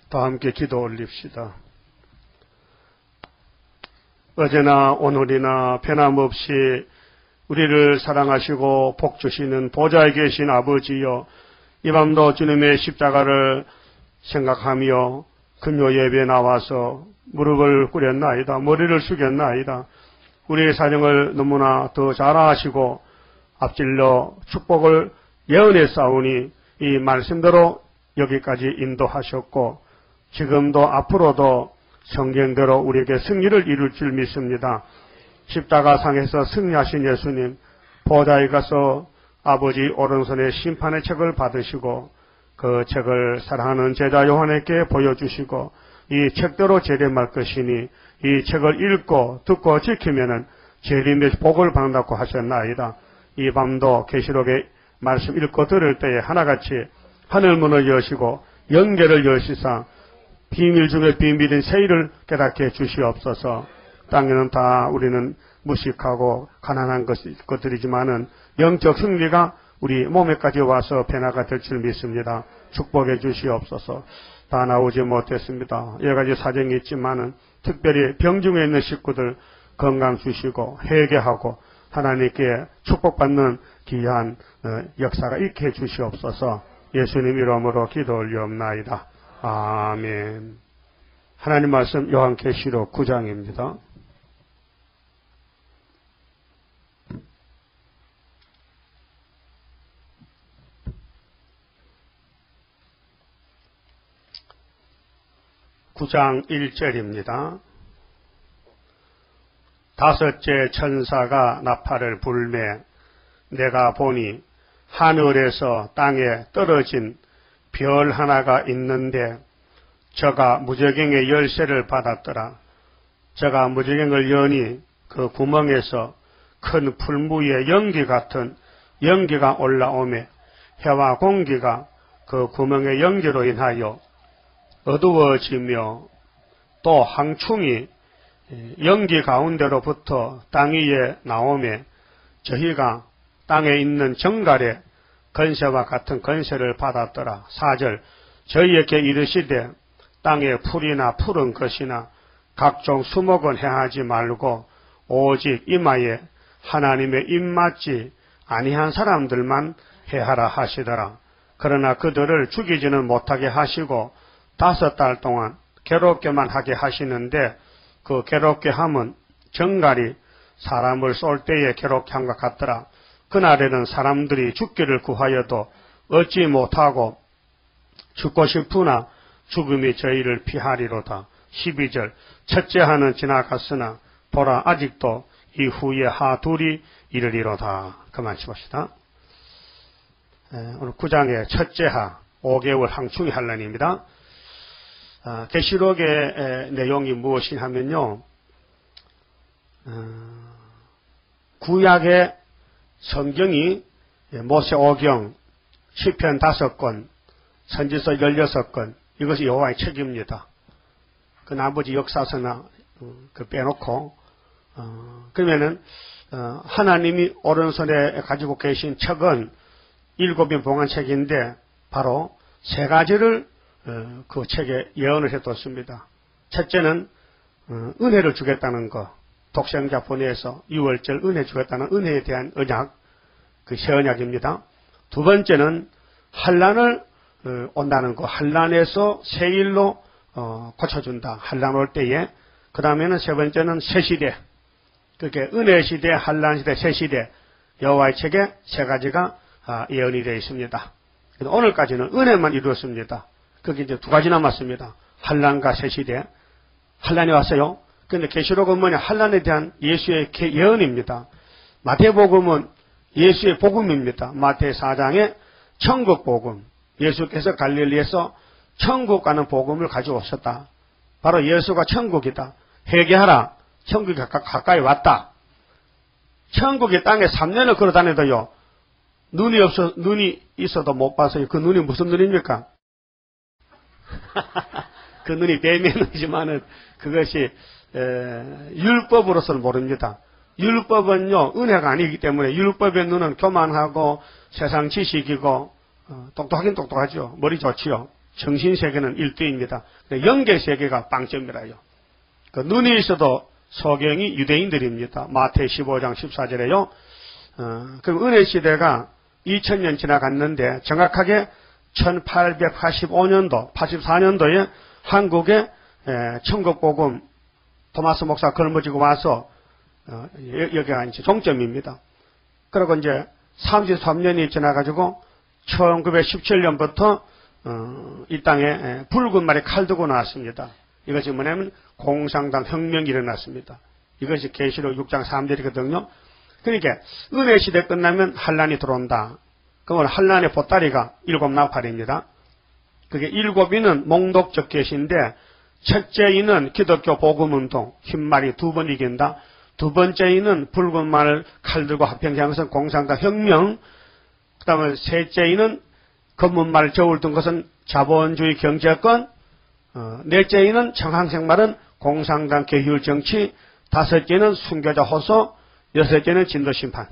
다 함께 기도 올립시다. 어제나 오늘이나 변함없이 우리를 사랑하시고 복 주시는 보좌에 계신 아버지여, 이 밤도 주님의 십자가를 생각하며 금요 예배에 나와서 무릎을 꿇였나이다. 머리를 숙였나이다. 우리의 사정을 너무나 더 잘 아시고 앞질러 축복을 예언해 싸우니 이 말씀대로 여기까지 인도하셨고 지금도 앞으로도 성경대로 우리에게 승리를 이룰 줄 믿습니다. 십자가상에서 승리하신 예수님, 보좌에 가서 아버지 오른손에 심판의 책을 받으시고 그 책을 사랑하는 제자 요한에게 보여주시고 이 책대로 재림할 것이니 이 책을 읽고 듣고 지키면은 재림의 복을 받는다고 하셨나이다. 이 밤도 계시록의 말씀 읽고 들을 때에 하나같이 하늘문을 여시고 영계를 여시사 비밀 중에 비밀인 세일을 깨닫게 주시옵소서. 땅에는 다 우리는 무식하고 가난한 것들이지만은 영적 승리가 우리 몸에까지 와서 변화가 될 줄 믿습니다. 축복해 주시옵소서. 다 나오지 못했습니다. 여러 가지 사정이 있지만은 특별히 병중에 있는 식구들 건강 주시고 회개하고 하나님께 축복받는 귀한 역사가 있게 해 주시옵소서. 예수님 이름으로 기도 올리옵나이다. 아멘. 하나님 말씀 요한계시록 9장입니다. (9장) 1절입니다. 다섯째 천사가 나팔을 불매 내가 보니 하늘에서 땅에 떨어진 별 하나가 있는데 저가 무저갱의 열쇠를 받았더라. 저가 무저갱을 여니 그 구멍에서 큰 풀무의 연기 같은 연기가 올라오매 해와 공기가 그 구멍의 연기로 인하여 어두워지며 또 항충이 연기 가운데로부터 땅 위에 나오매 저희가 땅에 있는 정갈의 건세와 같은 건세를 받았더라. 4절 저희에게 이르시되 땅에 풀이나 푸른 것이나 각종 수목은 해하지 말고 오직 이마에 하나님의 입맞지 아니한 사람들만 해하라 하시더라. 그러나 그들을 죽이지는 못하게 하시고 5달 동안 괴롭게만 하게 하시는데 그 괴롭게 함은 정갈이 사람을 쏠 때에 괴롭게 함과 같더라. 그날에는 사람들이 죽기를 구하여도 얻지 못하고 죽고 싶으나 죽음이 저희를 피하리로다. 12절 첫째 하는 지나갔으나 보라 아직도 이후에 하 둘이 이르리로다. 그만 치봅시다. 오늘 9장의 첫째 하 5개월 항충이 환란입니다. 계시록의 내용이 무엇이냐 하면요, 구약의 성경이 모세오경, 시편 5권, 선지서 16권, 이것이 여호와의 책입니다. 그 나머지 역사서나 빼놓고 그러면은 하나님이 오른손에 가지고 계신 책은 7인 봉한 책인데 바로 3가지를 그 책에 예언을 해뒀습니다. 첫째는 은혜를 주겠다는 것, 독생자 보내서 6월절 은혜 주겠다는 은혜에 대한 언약, 그 새 언약입니다. 두 번째는 환난을 온다는 것, 환난에서 새 일로 고쳐준다. 환난 올 때에. 그 다음에는 세 번째는 새 시대, 그게 은혜 시대, 환난 시대, 새 시대, 여호와의 책에 3가지가 예언이 되어 있습니다. 오늘까지는 은혜만 이루었습니다. 그게 이제 2가지 남았습니다. 환난과 새 시대. 환난이 왔어요. 그런데 계시록은 뭐냐? 환난에 대한 예수의 예언입니다. 마태복음은 예수의 복음입니다. 마태 4장에 천국 복음. 예수께서 갈릴리에서 천국 가는 복음을 가지고 오셨다. 바로 예수가 천국이다. 회개하라. 천국이 가까이 왔다. 천국이 땅에 3년을 걸어 다녀도요, 눈이 있어도 못 봐서요. 그 눈이 무슨 눈입니까? 그 눈이 뱀의 눈이지만은 그것이 율법으로서는 모릅니다. 율법은요 은혜가 아니기 때문에 율법의 눈은 교만하고 세상 지식이고 똑똑하긴 똑똑하죠. 머리 좋지요. 정신세계는 1등입니다. 영계세계가 빵점이라요. 그 눈이 있어도 소경이 유대인들입니다. 마태 15장 14절에요. 그럼 은혜시대가 2000년 지나갔는데 정확하게 1885년도, 84년도에 한국에 천국복음 토마스 목사 걸머지고 와서 여기가 이제 종점입니다. 그리고 이제 33년이 지나가지고 1917년부터 이 땅에 붉은 말에 칼 들고 나왔습니다. 이것이 뭐냐면 공산당 혁명이 일어났습니다. 이것이 계시록 6장 3절이거든요. 그러니까 은혜시대 끝나면 한란이 들어온다. 그러면 한란의 보따리가 7나팔입니다. 그게 7위는 몽독적 계시인데 첫째 이는 기독교 복음운동, 흰말이 2번 이긴다. 두 번째 이는 붉은 말 칼 들고 합평한 것은 공산당 혁명. 그 다음에 셋째 이는 검은 말 저울 든 것은 자본주의 경제권. 넷째 이는 청항생말은 공산당 계율 정치. 다섯째는 순교자 호소. 여섯째는 진도심판.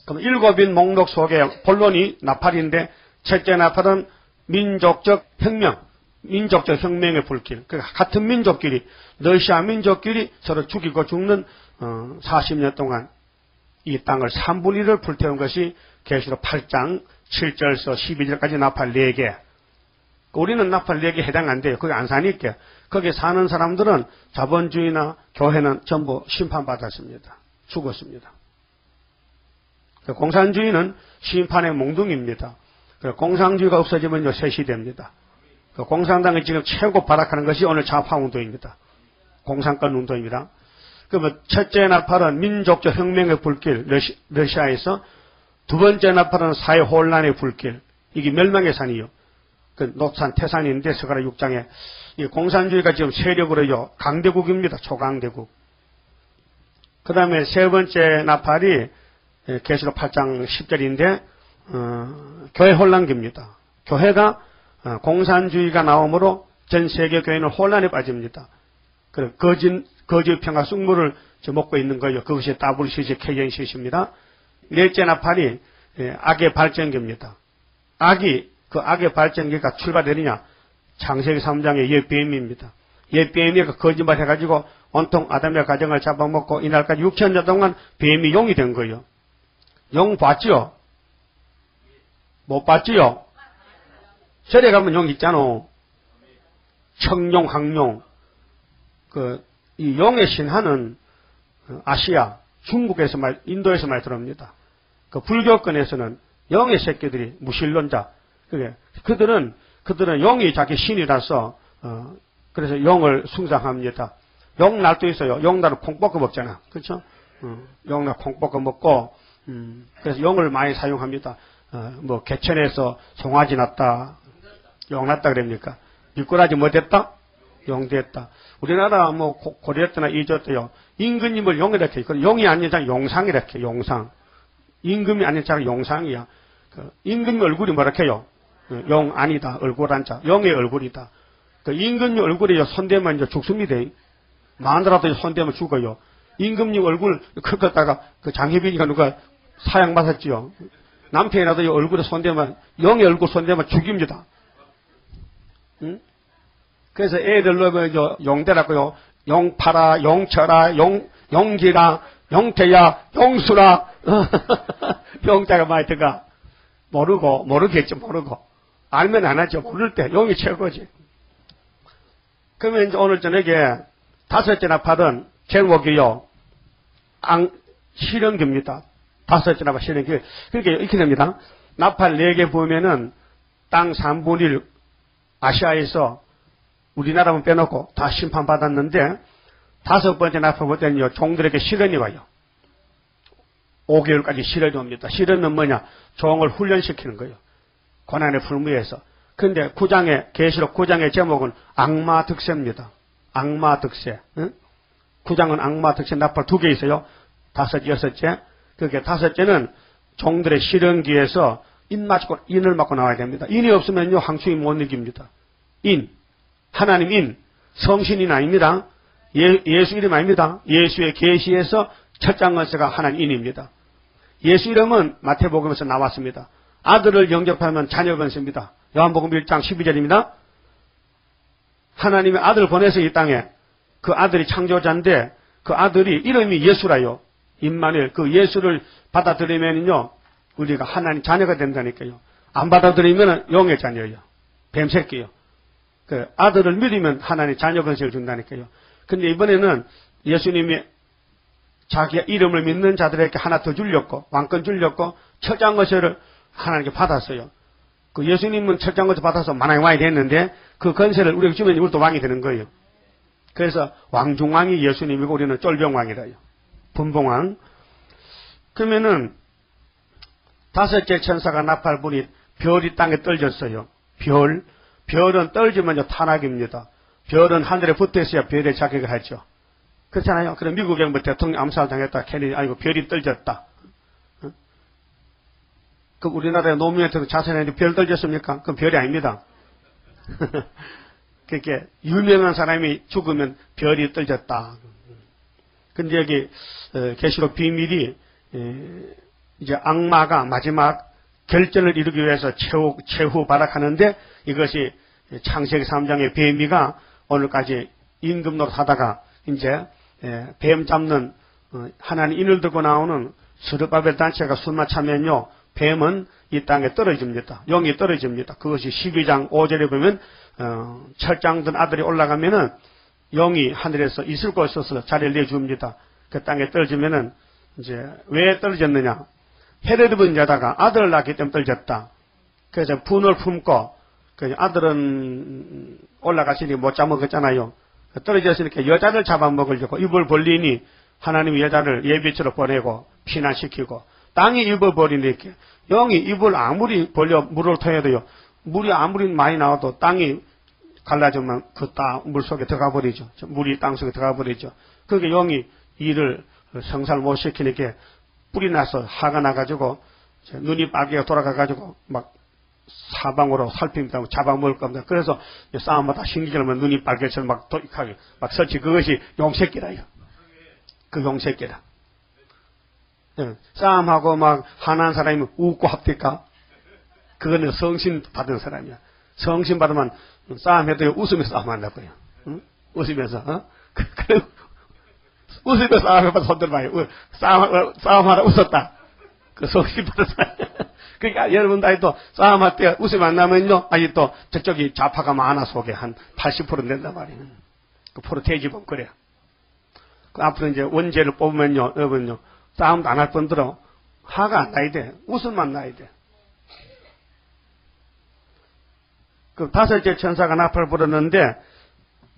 그럼 7인 목록 속에 본론이 나팔인데 첫째 나팔은 민족적 혁명, 민족적 혁명의 불길. 그러니까 같은 민족끼리, 러시아 민족끼리 서로 죽이고 죽는 40년 동안 이 땅을 3분의 1을 불태운 것이 계시록 8장 7절서 12절까지 나팔 4개. 우리는 나팔 4개 해당 안 돼요. 거기 안 사니까. 거기 사는 사람들은 자본주의나 교회는 전부 심판받았습니다. 죽었습니다. 공산주의는 심판의 몽둥이입니다. 공산주의가 없어지면 새 시대입니다. 공산당이 지금 최고 발악하는 것이 오늘 좌파운동입니다. 공산권 운동입니다. 그러면 첫째 나팔은 민족적 혁명의 불길, 러시아에서. 두 번째 나팔은 사회 혼란의 불길. 이게 멸망의 산이요. 그 노산 태산인데 서가라 6장에 이 공산주의가 지금 세력으로요 강대국입니다. 초강대국. 그 다음에 세 번째 나팔이 계시록 8장 10절인데 교회 혼란기입니다. 교회가 공산주의가 나오므로 전 세계 교회는 혼란에 빠집니다. 거짓 평화 쑥물을 먹고 있는 거예요. 그것이 WCC KNCC입니다. 넷째 나팔이 악의 발전기입니다. 그 악의 발전기가 출발되느냐? 창세기 3장의 옛뱀입니다. 옛뱀이 거짓말 해가지고 온통 아담의 가정을 잡아먹고 이날까지 6천년 동안 뱀이 용이 된 거예요. 용 봤지요? 못 봤지요? 절에 가면 용 있잖아. 청룡, 항룡. 이 용의 신화는 아시아, 중국에서 인도에서 많이 들어옵니다. 불교권에서는 용의 새끼들이 무신론자. 그들은 용이 자기 신이라서, 그래서 용을 숭상합니다. 용날도 있어요. 용날은 콩 볶아 먹잖아. 그렇죠? 용날 콩 볶아 먹고, 그래서 용을 많이 사용합니다. 개천에서 송아지 났다. 용 났다 그럽니까? 미꾸라지 뭐 됐다? 용 됐다. 우리나라 고려 때나 이조 때요. 임금님을 용이라 해. 용이 아닌 자 용상이라 해. 용상. 임금이 아닌 자가 용상이야. 임금님 얼굴이 뭐라 해요? 용 아니다. 얼굴 한자. 용의 얼굴이다. 임금님 얼굴에 손대면 이제 죽습니다. 마누라도 손대면 죽어요. 임금님 얼굴 긁었다가 장혜빈이가 누가 사양 맞았지요. 남편이라도 얼굴에 손대면 용의 얼굴 손대면 죽입니다. 응? 그래서 애들로 용대라고요. 용파라, 용쳐라, 용기라, 용태야, 용수라. 용자가 많이 들어가. 모르겠죠. 알면 안 하죠. 모를 때 용이 최고지. 그러면 이제 오늘 저녁에 다섯째 나팔은 제목이요. 실현기입니다. 다섯째 나팔 실현기. 그러니까 이렇게 됩니다. 나팔 4개 보면은 땅 3분의 1 아시아에서 우리나라만 빼놓고 다 심판받았는데 다섯 번째 나팔 볼 때는요. 종들에게 시련이 와요. 5개월까지 시련이 옵니다. 시련은 뭐냐? 종을 훈련시키는 거예요. 고난의 불무에서. 그런데 계시록 9장의 제목은 악마 득세입니다. 악마 득세. 응? 9장은 악마 득세 나팔 2개 있어요. 여섯째. 그게 다섯째는 종들의 시련기에서 인을 맞고 나와야 됩니다. 인이 없으면요. 항충이 못 이깁니다. 하나님 인. 성신인 아닙니다. 예수 이름 아닙니다. 예수의 계시에서 첫장 권세가 하나님 인입니다. 예수 이름은 마태복음에서 나왔습니다. 아들을 영접하면 자녀 권세입니다. 요한복음 1장 12절입니다. 하나님의 아들을 보내서 이 땅에 그 아들이 창조자인데 그 아들이 이름이 예수라요. 임마누엘. 그 예수를 받아들이면요 우리가 하나님 자녀가 된다니까요. 안 받아들이면 영의 자녀예요. 뱀새끼요. 그 아들을 믿으면 하나님 자녀 권세를 준다니까요. 근데 이번에는 예수님이 자기 이름을 믿는 자들에게 하나 더 줄렸고 왕권 줄렸고 철장 권세를 하나님께 받았어요. 그 예수님은 철장 권세 받아서 만왕의 왕이 됐는데 그 권세를 우리가 주면 우리도 왕이 되는 거예요. 그래서 왕중왕이 예수님이고 우리는 쫄병왕이라요. 분봉왕. 그러면은 다섯째 천사가 나팔 불이 별이 땅에 떨어졌어요. 별은 떨어지면요 탄악입니다. 별은 하늘에 붙어 있어야 별의 자격을 하죠. 그렇잖아요. 그럼 미국에 뭐 대통령 암살당했다. 케네디 아니고 별이 떨어졌다. 그 우리나라의 노무현한테도 자선했는데 별 떨어졌습니까? 그건 별이 아닙니다. 그렇게 유명한 사람이 죽으면 별이 떨어졌다. 근데 여기 계시록 비밀이 이제 악마가 마지막 결전을 이루기 위해서 최후 발악하는데 이것이 창세기 3장의 뱀이가 오늘까지 임금 노릇하다가 이제 뱀 잡는 하나님 인을 들고 나오는 스룹바벨 단체가 술만 차면요 뱀은 이 땅에 떨어집니다. 영이 떨어집니다. 그것이 12장 5절에 보면 철장 든 아들이 올라가면은 영이 하늘에서 있을 곳에 있어서 자리를 내줍니다. 그 땅에 떨어지면은 이제 왜 떨어졌느냐? 헤로드 번자다가 아들을 낳기 때문에 떨어졌다. 그래서 분을 품고 그 아들은 올라가시니 못 잡아먹었잖아요. 떨어졌으니까 여자를 잡아먹으려고 입을 벌리니 하나님이 여자를 예비처로 보내고 피난시키고 땅이 입을 벌리니까 영이 입을 아무리 벌려 물을 터여도요. 물이 아무리 많이 나와도 땅이 갈라지면 그 물 속에 들어가 버리죠. 물이 땅 속에 들어가 버리죠. 그게 영이 일을 성사를 못 시키니까 뿌리 나서 화가 나가지고 눈이 빨개가 돌아가가지고 막 사방으로 살핍니다. 잡아먹을 겁니다. 그래서 싸움마다 신기하면 눈이 빨개서 막 도익하게 막 설치 그것이 용새끼라요. 그 용새끼라. 싸움하고 막 화난 사람이 웃고 합니까? 그거는 성신 받은 사람이야. 성신 받으면 싸움해도 웃으면서 싸움한다고요. 응? 웃으면서. 그래 웃으면서 싸움해봐 손 들어봐요. 싸움하다 웃었다. 그 성신 받은 사람. 그러니까 여러분도 아직도 싸움할 때 웃음 안 나면요. 아직도 저쪽이 좌파가 많아 속에 한 80% 된단 말이에요. 그 프로 대집은 그래요. 그 앞으로 이제 원죄를 뽑으면요. 여러분요. 싸움도 안 할 뿐더러 화가 안 나야 돼. 웃음만 나야 돼. 그 다섯째 천사가 나팔 불었는데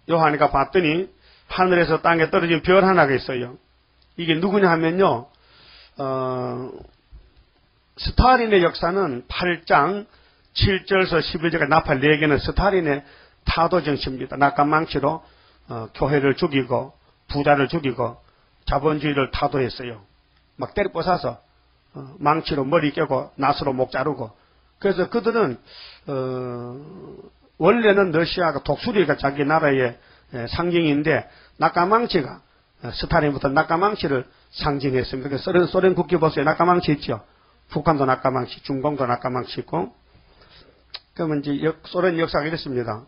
요한이가 봤더니 하늘에서 땅에 떨어진 별 하나가 있어요. 이게 누구냐 하면요. 스탈린의 역사는 8장 7절에서 11절까지 나팔 4개는 스탈린의 타도 정치입니다. 낙관망치로 교회를 죽이고 부자를 죽이고 자본주의를 타도했어요. 막 때려 뽀사서 망치로 머리 깨고 낫으로 목 자르고. 그래서 그들은 원래는 러시아가 독수리가 자기 나라의 상징인데 낙관망치가 스탈린부터 낙관망치를 상징했습니다. 그래서 소련 국기보수에 낙관망치 있죠. 북한도 낙관망치, 중공도 낙관망치 있고. 그러면 이제 소련 역사가 이렇습니다.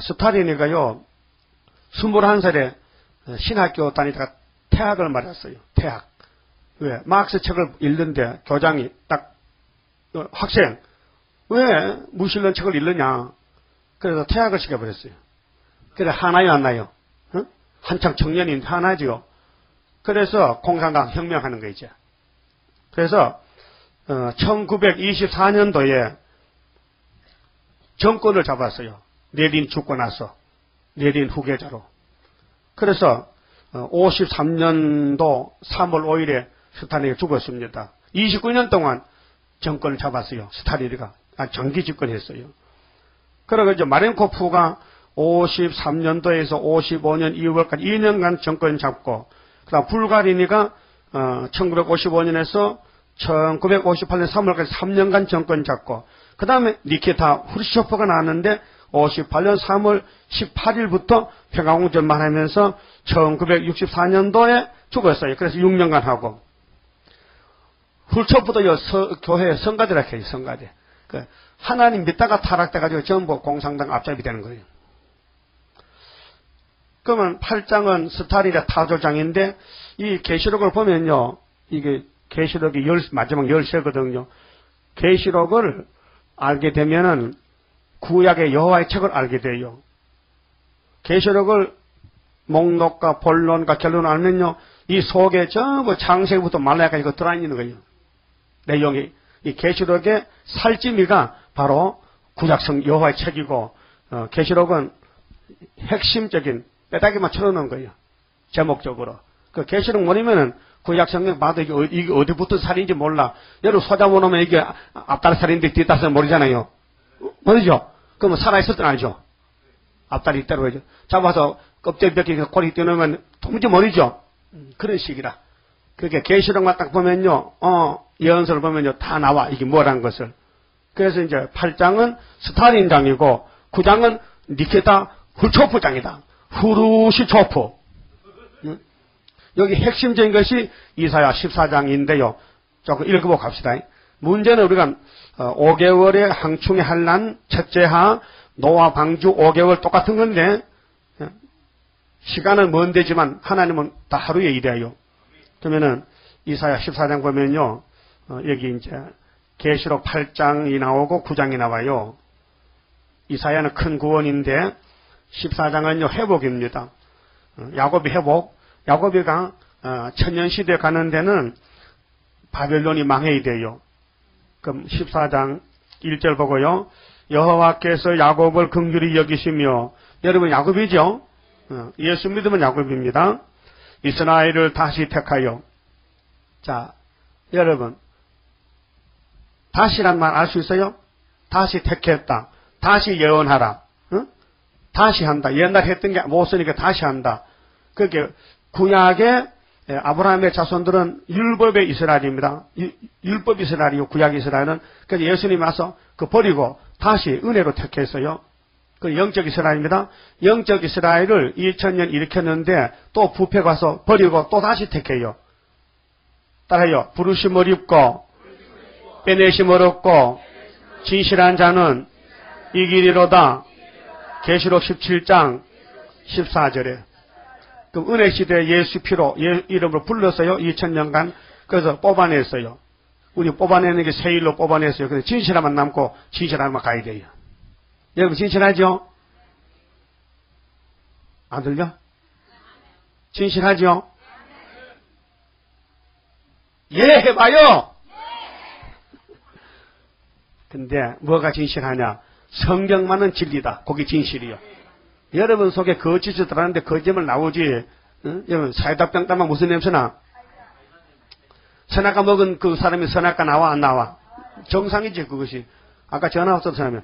스탈린이가요 21살에 신학교 다니다가 퇴학을 맞았어요. 퇴학. 왜? 마크스 책을 읽는데 교장이 딱 학생 왜 무신론 책을 읽느냐. 그래서 퇴학을 시켜버렸어요. 그래 하나요 안 나요? 응? 한창 청년인 하나죠. 그래서 공산당 혁명하는 거 이제. 그래서 1924년도에 정권을 잡았어요. 레닌 죽고 나서. 레닌 후계자로. 그래서 53년도 3월 5일에 스탈린이 죽었습니다. 29년 동안 정권을 잡았어요. 스탈린이가. 장기 집권했어요. 그리고 이제 마렌코프가 53년도에서 55년 2월까지 2년간 정권 잡고, 그 다음 불가리니가 1955년에서 1958년 3월까지 3년간 정권 잡고, 그 다음에 니키타 후르쇼프가 나왔는데 58년 3월 18일부터 평화공전만 하면서 1964년도에 죽었어요. 그래서 6년간 하고. 후르쇼프도 교회 성가대라 해요. 성가대. 그 하나님 믿다가 타락돼가지고 전부 공산당 앞잡이 되는 거예요. 그러면 8장은 스타일의 타조장인데 이 계시록을 보면요. 이게 계시록이 마지막 열쇠거든요. 계시록을 알게 되면은 구약의 여호와의 책을 알게 돼요. 계시록을 목록과 본론과 결론을 알면요. 이 속에 전부 창세기부터 말라기까지 이거 들어있는 거예요. 내용이. 이 계시록의 살찌미가 바로 구약성 여호와의 책이고 계시록은 핵심적인 빼다기만 쳐놓는 거예요. 제목적으로. 그 계시록 모르면은 구약성경 봐도 이게 어디부터 살인지 몰라. 여러분 소자 모르면 이게 앞다리살인데 뒷다리살 모르잖아요. 모르죠? 그러면 살아있을 땐 알죠? 앞다리 뒷다리 보이죠? 잡아서 껍데기 벗기고 꼬리 떼놓으면 도무지 모르죠? 그런 식이라. 그게 계시록만 딱 보면요. 예언서를 보면요. 다 나와. 이게 뭐란 것을. 그래서 이제 8장은 스타린장이고 9장은 니케타 후초프장이다. 후루시 초프. 여기 핵심적인 것이 이사야 14장인데요. 조금 읽어보고 갑시다. 문제는 우리가 5개월의 항충의 환난, 첫째하, 노아 방주 5개월 똑같은 건데 시간은 먼 데지만 하나님은 다 하루에 일해요. 그러면은 이사야 14장 보면요. 여기 이제 계시록 8장이 나오고 9장이 나와요. 이사야는 큰 구원인데 14장은요. 회복입니다. 야곱이 회복. 야곱이가 천년시대에 가는 데는 바벨론이 망해야 돼요. 그럼 14장 1절 보고요. 여호와께서 야곱을 긍휼히 여기시며 여러분 야곱이죠? 예수 믿으면 야곱입니다. 이스라엘을 다시 택하여 자 여러분 다시란 말 알 수 있어요? 다시 택했다. 다시 예언하라. 응? 다시 한다. 옛날 했던 게 못 쓰니까 다시 한다. 그게 구약의 아브라함의 자손들은 율법의 이스라엘입니다. 율법 이스라엘이요. 구약 이스라엘은. 그래서 예수님이 와서 그 버리고 다시 은혜로 택했어요. 그 영적 이스라엘입니다. 영적 이스라엘을 2000년 일으켰는데 또 부패가 와서 버리고 또 다시 택해요. 따라요. 부르심을 입고 빼내심을 얻고 진실한 자는 이기리로다. 계시록 17장 14절에. 그럼 은혜 시대에 예수 피로 이름으로 불렀어요. 2000년간. 그래서 뽑아냈어요. 우리 뽑아내는 게 새 일로 뽑아냈어요. 그래서 진실함만 남고 진실함만 가야 돼요. 여러분 진실하죠? 안 들려? 진실하죠? 예 해봐요. 근데 뭐가 진실하냐? 성경만은 진리다. 그게 진실이요. 여러분 속에 거짓이 들어가는데 거짓말 나오지. 응? 여러분 사이다병 따면 무슨 냄새나? 선악과 먹은 그 사람이 선악과 나와 안 나와? 정상이지 그것이. 아까 전화 왔던 사람이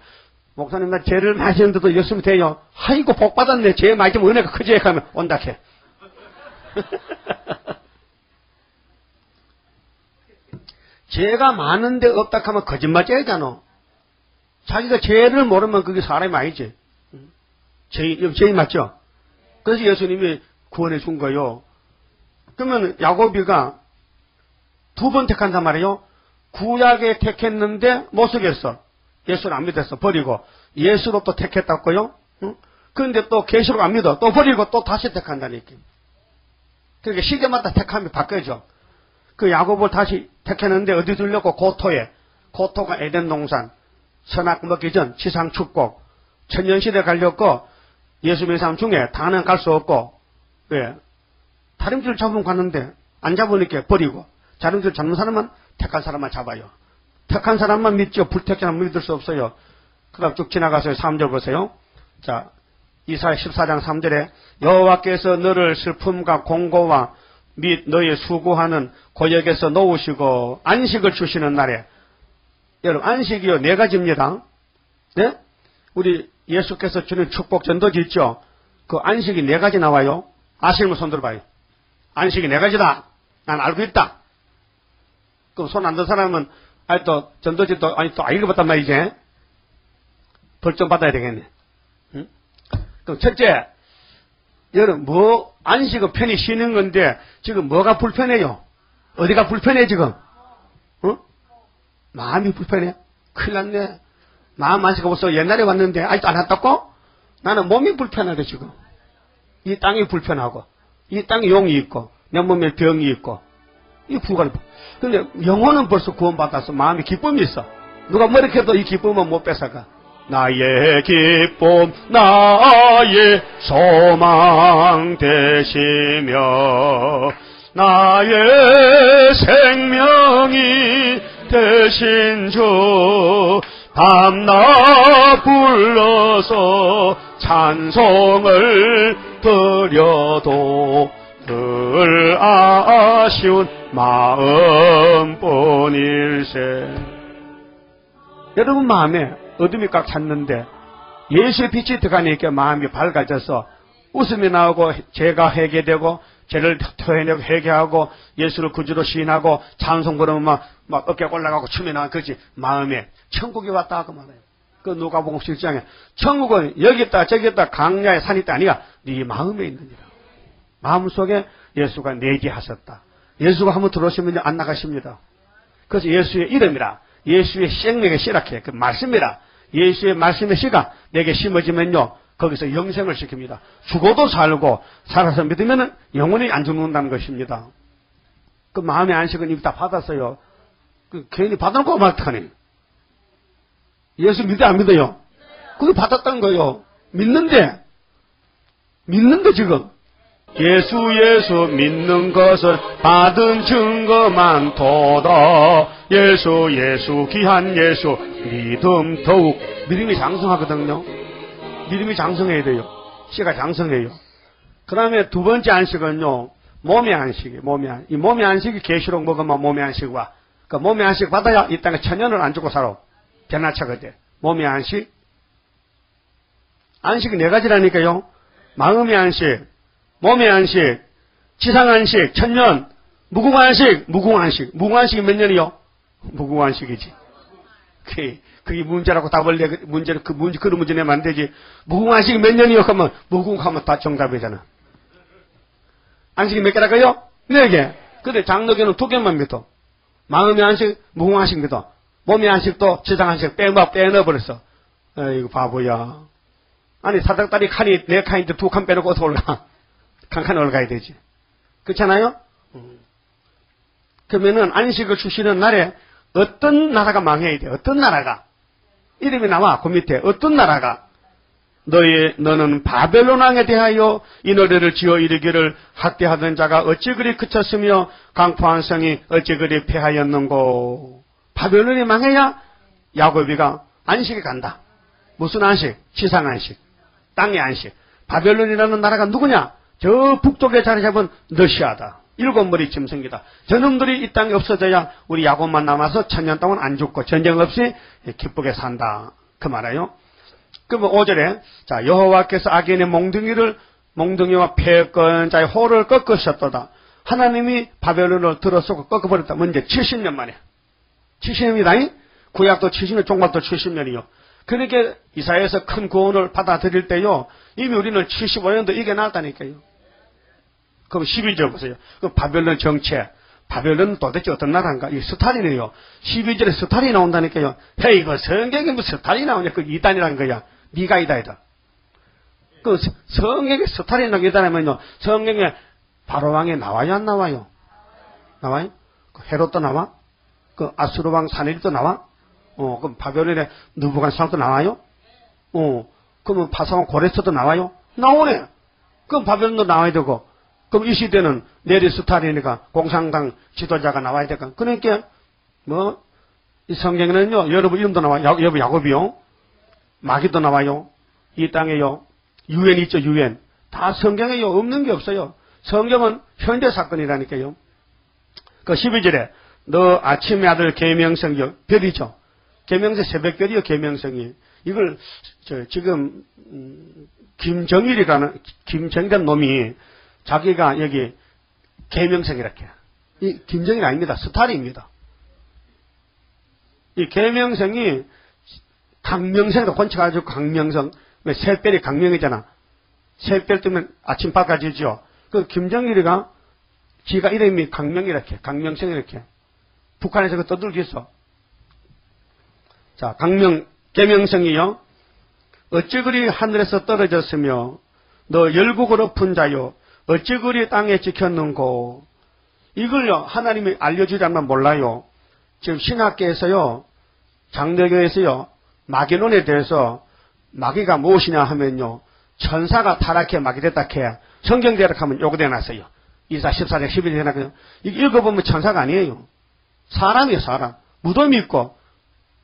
목사님 나 죄를 많이 했는데도 열심히 돼요. 아이고 복 받았네. 죄 많이 좀 은혜가 크지 하면 온다 해. 죄가 많은데 없다 하면 거짓말쟁이잖아. 자기가 죄를 모르면 그게 사람이 아니지. 죄인 맞죠? 그래서 예수님이 구원해 준 거요. 그러면 야곱이가 두 번 택한단 말이에요. 구약에 택했는데 못 쓰겠어. 예수를 안 믿었어. 버리고. 예수로 또 택했다고요. 응? 그런데 또 계시록 안 믿어. 또 버리고 또 다시 택한다니까. 그러니까 시대마다 택함이 바뀌어져. 그 야곱을 다시 택했는데 어디 들렸고 고토에. 고토가 에덴 동산. 선악 먹기 전 지상 축복. 천년시대 갈렸고 예수 믿는 사람 중에 다는 갈 수 없고 왜? 다림줄 잡으면 갔는데 안 잡으니까 버리고 다림줄 잡는 사람은 택한 사람만 잡아요. 택한 사람만 믿죠. 불택한 사람 믿을 수 없어요. 그다음 쭉 지나가서 3절 보세요. 자, 이사야 14장 3절에 여호와께서 너를 슬픔과 공고와 및 너의 수고하는 고역에서 놓으시고 안식을 주시는 날에 여러분 안식이요 4가지입니다. 네? 우리 예수께서 주는 축복 전도지 있죠? 그 안식이 4가지 나와요. 아시면 손 들어봐요. 안식이 4가지다. 난 알고 있다. 그럼 손 안 든 사람은 아니 또 전도지 또 읽어봤단 말이지. 벌점 받아야 되겠네. 응? 그럼 첫째, 여러분 뭐 안식은 편히 쉬는 건데 지금 뭐가 불편해요? 어디가 불편해 지금? 어? 마음이 불편해. 큰일 났네. 마음 안식가 없어. 옛날에 왔는데 아직도 안 왔다고? 나는 몸이 불편하대 지금. 이 땅이 불편하고 이 땅에 용이 있고 내 몸에 병이 있고 이 불가능. 근데 영혼은 벌써 구원받아서 마음에 기쁨이 있어. 누가 뭐렇게 해도 이 기쁨은 못 뺏어가. 나의 기쁨 나의 소망 되시며 나의 생명이 되신 주 밤낮 불러서 찬송을 드려도 늘 아쉬운 마음뿐일세. 여러분 마음에 어둠이 꽉 찼는데 예수의 빛이 들어가니까 마음이 밝아져서 웃음이 나오고 죄가 회개되고 죄를 토해내고 회개하고 예수를 구주로 시인하고 찬송 부르면 막 어깨 올라가고 춤이 나고 그렇지. 마음에 천국이 왔다 하고 말해요. 그 누가복음 17장에 천국은 여기 있다 저기 있다 강야에 산이 있다 아니야. 네 마음에 있느니라. 마음속에 예수가 내재하셨다. 예수가 한번 들어오시면 안 나가십니다. 그래서 예수의 이름이라 예수의 생명의 씨라케 그 말씀이라 예수의 말씀의 씨가 내게 심어지면요 거기서 영생을 시킵니다. 죽어도 살고 살아서 믿으면 영원히 안 죽는다는 것입니다. 그 마음의 안식은 이미 다 받았어요. 그 괜히 받아놓고 말하니 예수 믿어 안 믿어요? 그게 받았다는 거예요. 믿는데 지금 예수 믿는 것은 받은 증거만 도다. 예수 귀한 예수 믿음 더욱 믿음이 장성하거든요. 믿음이 장성해야 돼요. 씨가 장성해요. 그 다음에 두 번째 안식은요 몸의 안식이에요. 이 몸의 안식이 계시록 먹으면 몸의 안식과 그 몸의 안식 받아야 이 땅에 천년을 안 죽고 살아. 변화차거든. 몸의 안식이 네 가지라니까요. 마음의 안식, 몸의 안식, 지상안식, 천년, 무궁안식. 무궁안식이 몇 년이요? 무궁안식이지. 그게 문제라고 답을 내, 그런 문제 내면 안 되지. 무궁안식이 몇 년이요? 그러면 무궁하면 다 정답이잖아. 안식이 몇 개랄까요? 4개. 근데 장로교는 2개만 믿어. 마음의 안식, 무궁안식 믿어. 몸의 안식도 지상안식 빼넣어버렸어. 이거 바보야. 아니, 사닥다리 칸이 4칸인데 2칸 빼놓고 어서 올라가. 칸칸 올라가야 되지. 그렇잖아요? 그러면은 안식을 주시는 날에 어떤 나라가 망해야 돼? 어떤 나라가? 이름이 나와, 그 밑에. 어떤 나라가? 너는 바벨론 왕에 대하여 이 노래를 지어 이르기를 학대하던 자가 어찌 그리 그쳤으며 강포한 성이 어찌 그리 패하였는고. 바벨론이 망해야 야곱이가 안식에 간다. 무슨 안식? 지상 안식. 땅의 안식. 바벨론이라는 나라가 누구냐? 저 북쪽에 자리 잡은 러시아다. 7머리 짐승이다. 저놈들이 이 땅에 없어져야 우리 야곱만 남아서 천년 동안 안 죽고 전쟁 없이 기쁘게 산다. 그 말이에요. 그러면 5절에 자 여호와께서 악인의 몽둥이와 패권 자의 호를 꺾으셨도다. 하나님이 바벨론을 들어서고 꺾어버렸다. 문제 70년 만에. 70년이다. 구약도 70년, 종말도 70년이요. 그러니까 이사야에서 큰 구원을 받아들일 때요. 이미 우리는 75년도 이겨놨다니까요. 그럼 12절 보세요. 그럼 바벨론 정체. 바벨론은 도대체 어떤 나라인가? 이 스탈린이에요. 12절에 스탈린이 나온다니까요. 헤이, 이거 성경에 뭐 스탈린이 나오냐? 그 이단이라는 거야. 네가 이다이다. 그 성경에 스탈린이라고 이단하면요. 성경에 바로왕이 나와요? 안 나와요? 나와요? 그 헤롯도 나와? 그 아수르왕 사네립도 나와? 그럼 바벨론의 느부갓네살도 나와요? 그러면 파사왕 고레스도 나와요? 나오네. 그럼 바벨론도 나와야 되고. 그럼 이 시대는 네리 스탈린이니까 공산당 지도자가 나와야 될까? 그러니까 이 성경에는요. 여러분 이름도 나와요. 여러분 야곱이요. 마귀도 나와요. 이 땅에요. 유엔 있죠. 유엔. 다 성경에요. 없는 게 없어요. 성경은 현대 사건이라니까요. 그 12절에 너 아침의 아들 계명성이요. 별이죠. 계명성 새벽별이요. 계명성이. 이걸 지금 김정일이라는 놈이 자기가 여기 계명성이라게. 이 김정일 아닙니다. 스탈인입니다. 이 계명성이 강명성도 권쳐가지고 강명성. 왜 새별이 강명이잖아. 새별 뜨면 아침밥까지죠. 그 김정일이가 지가 이름이 강명이라게. 강명성이라게. 북한에서 그 떠들고 있어. 자, 계명성이요. 어찌 그리 하늘에서 떨어졌으며 너 열국을 엎은 자요 어찌 그리 땅에 지켰는고. 이걸요 하나님이 알려주자면 몰라요. 지금 신학계에서요 장로교에서요 마귀론에 대해서 마귀가 무엇이냐 하면요 천사가 타락해 마귀 됐다 해야 성경 대락하면 요거 되놨어요. 이사 14장 11절 되놨거든요. 읽어보면 천사가 아니에요. 사람이에요. 사람. 무덤이 있고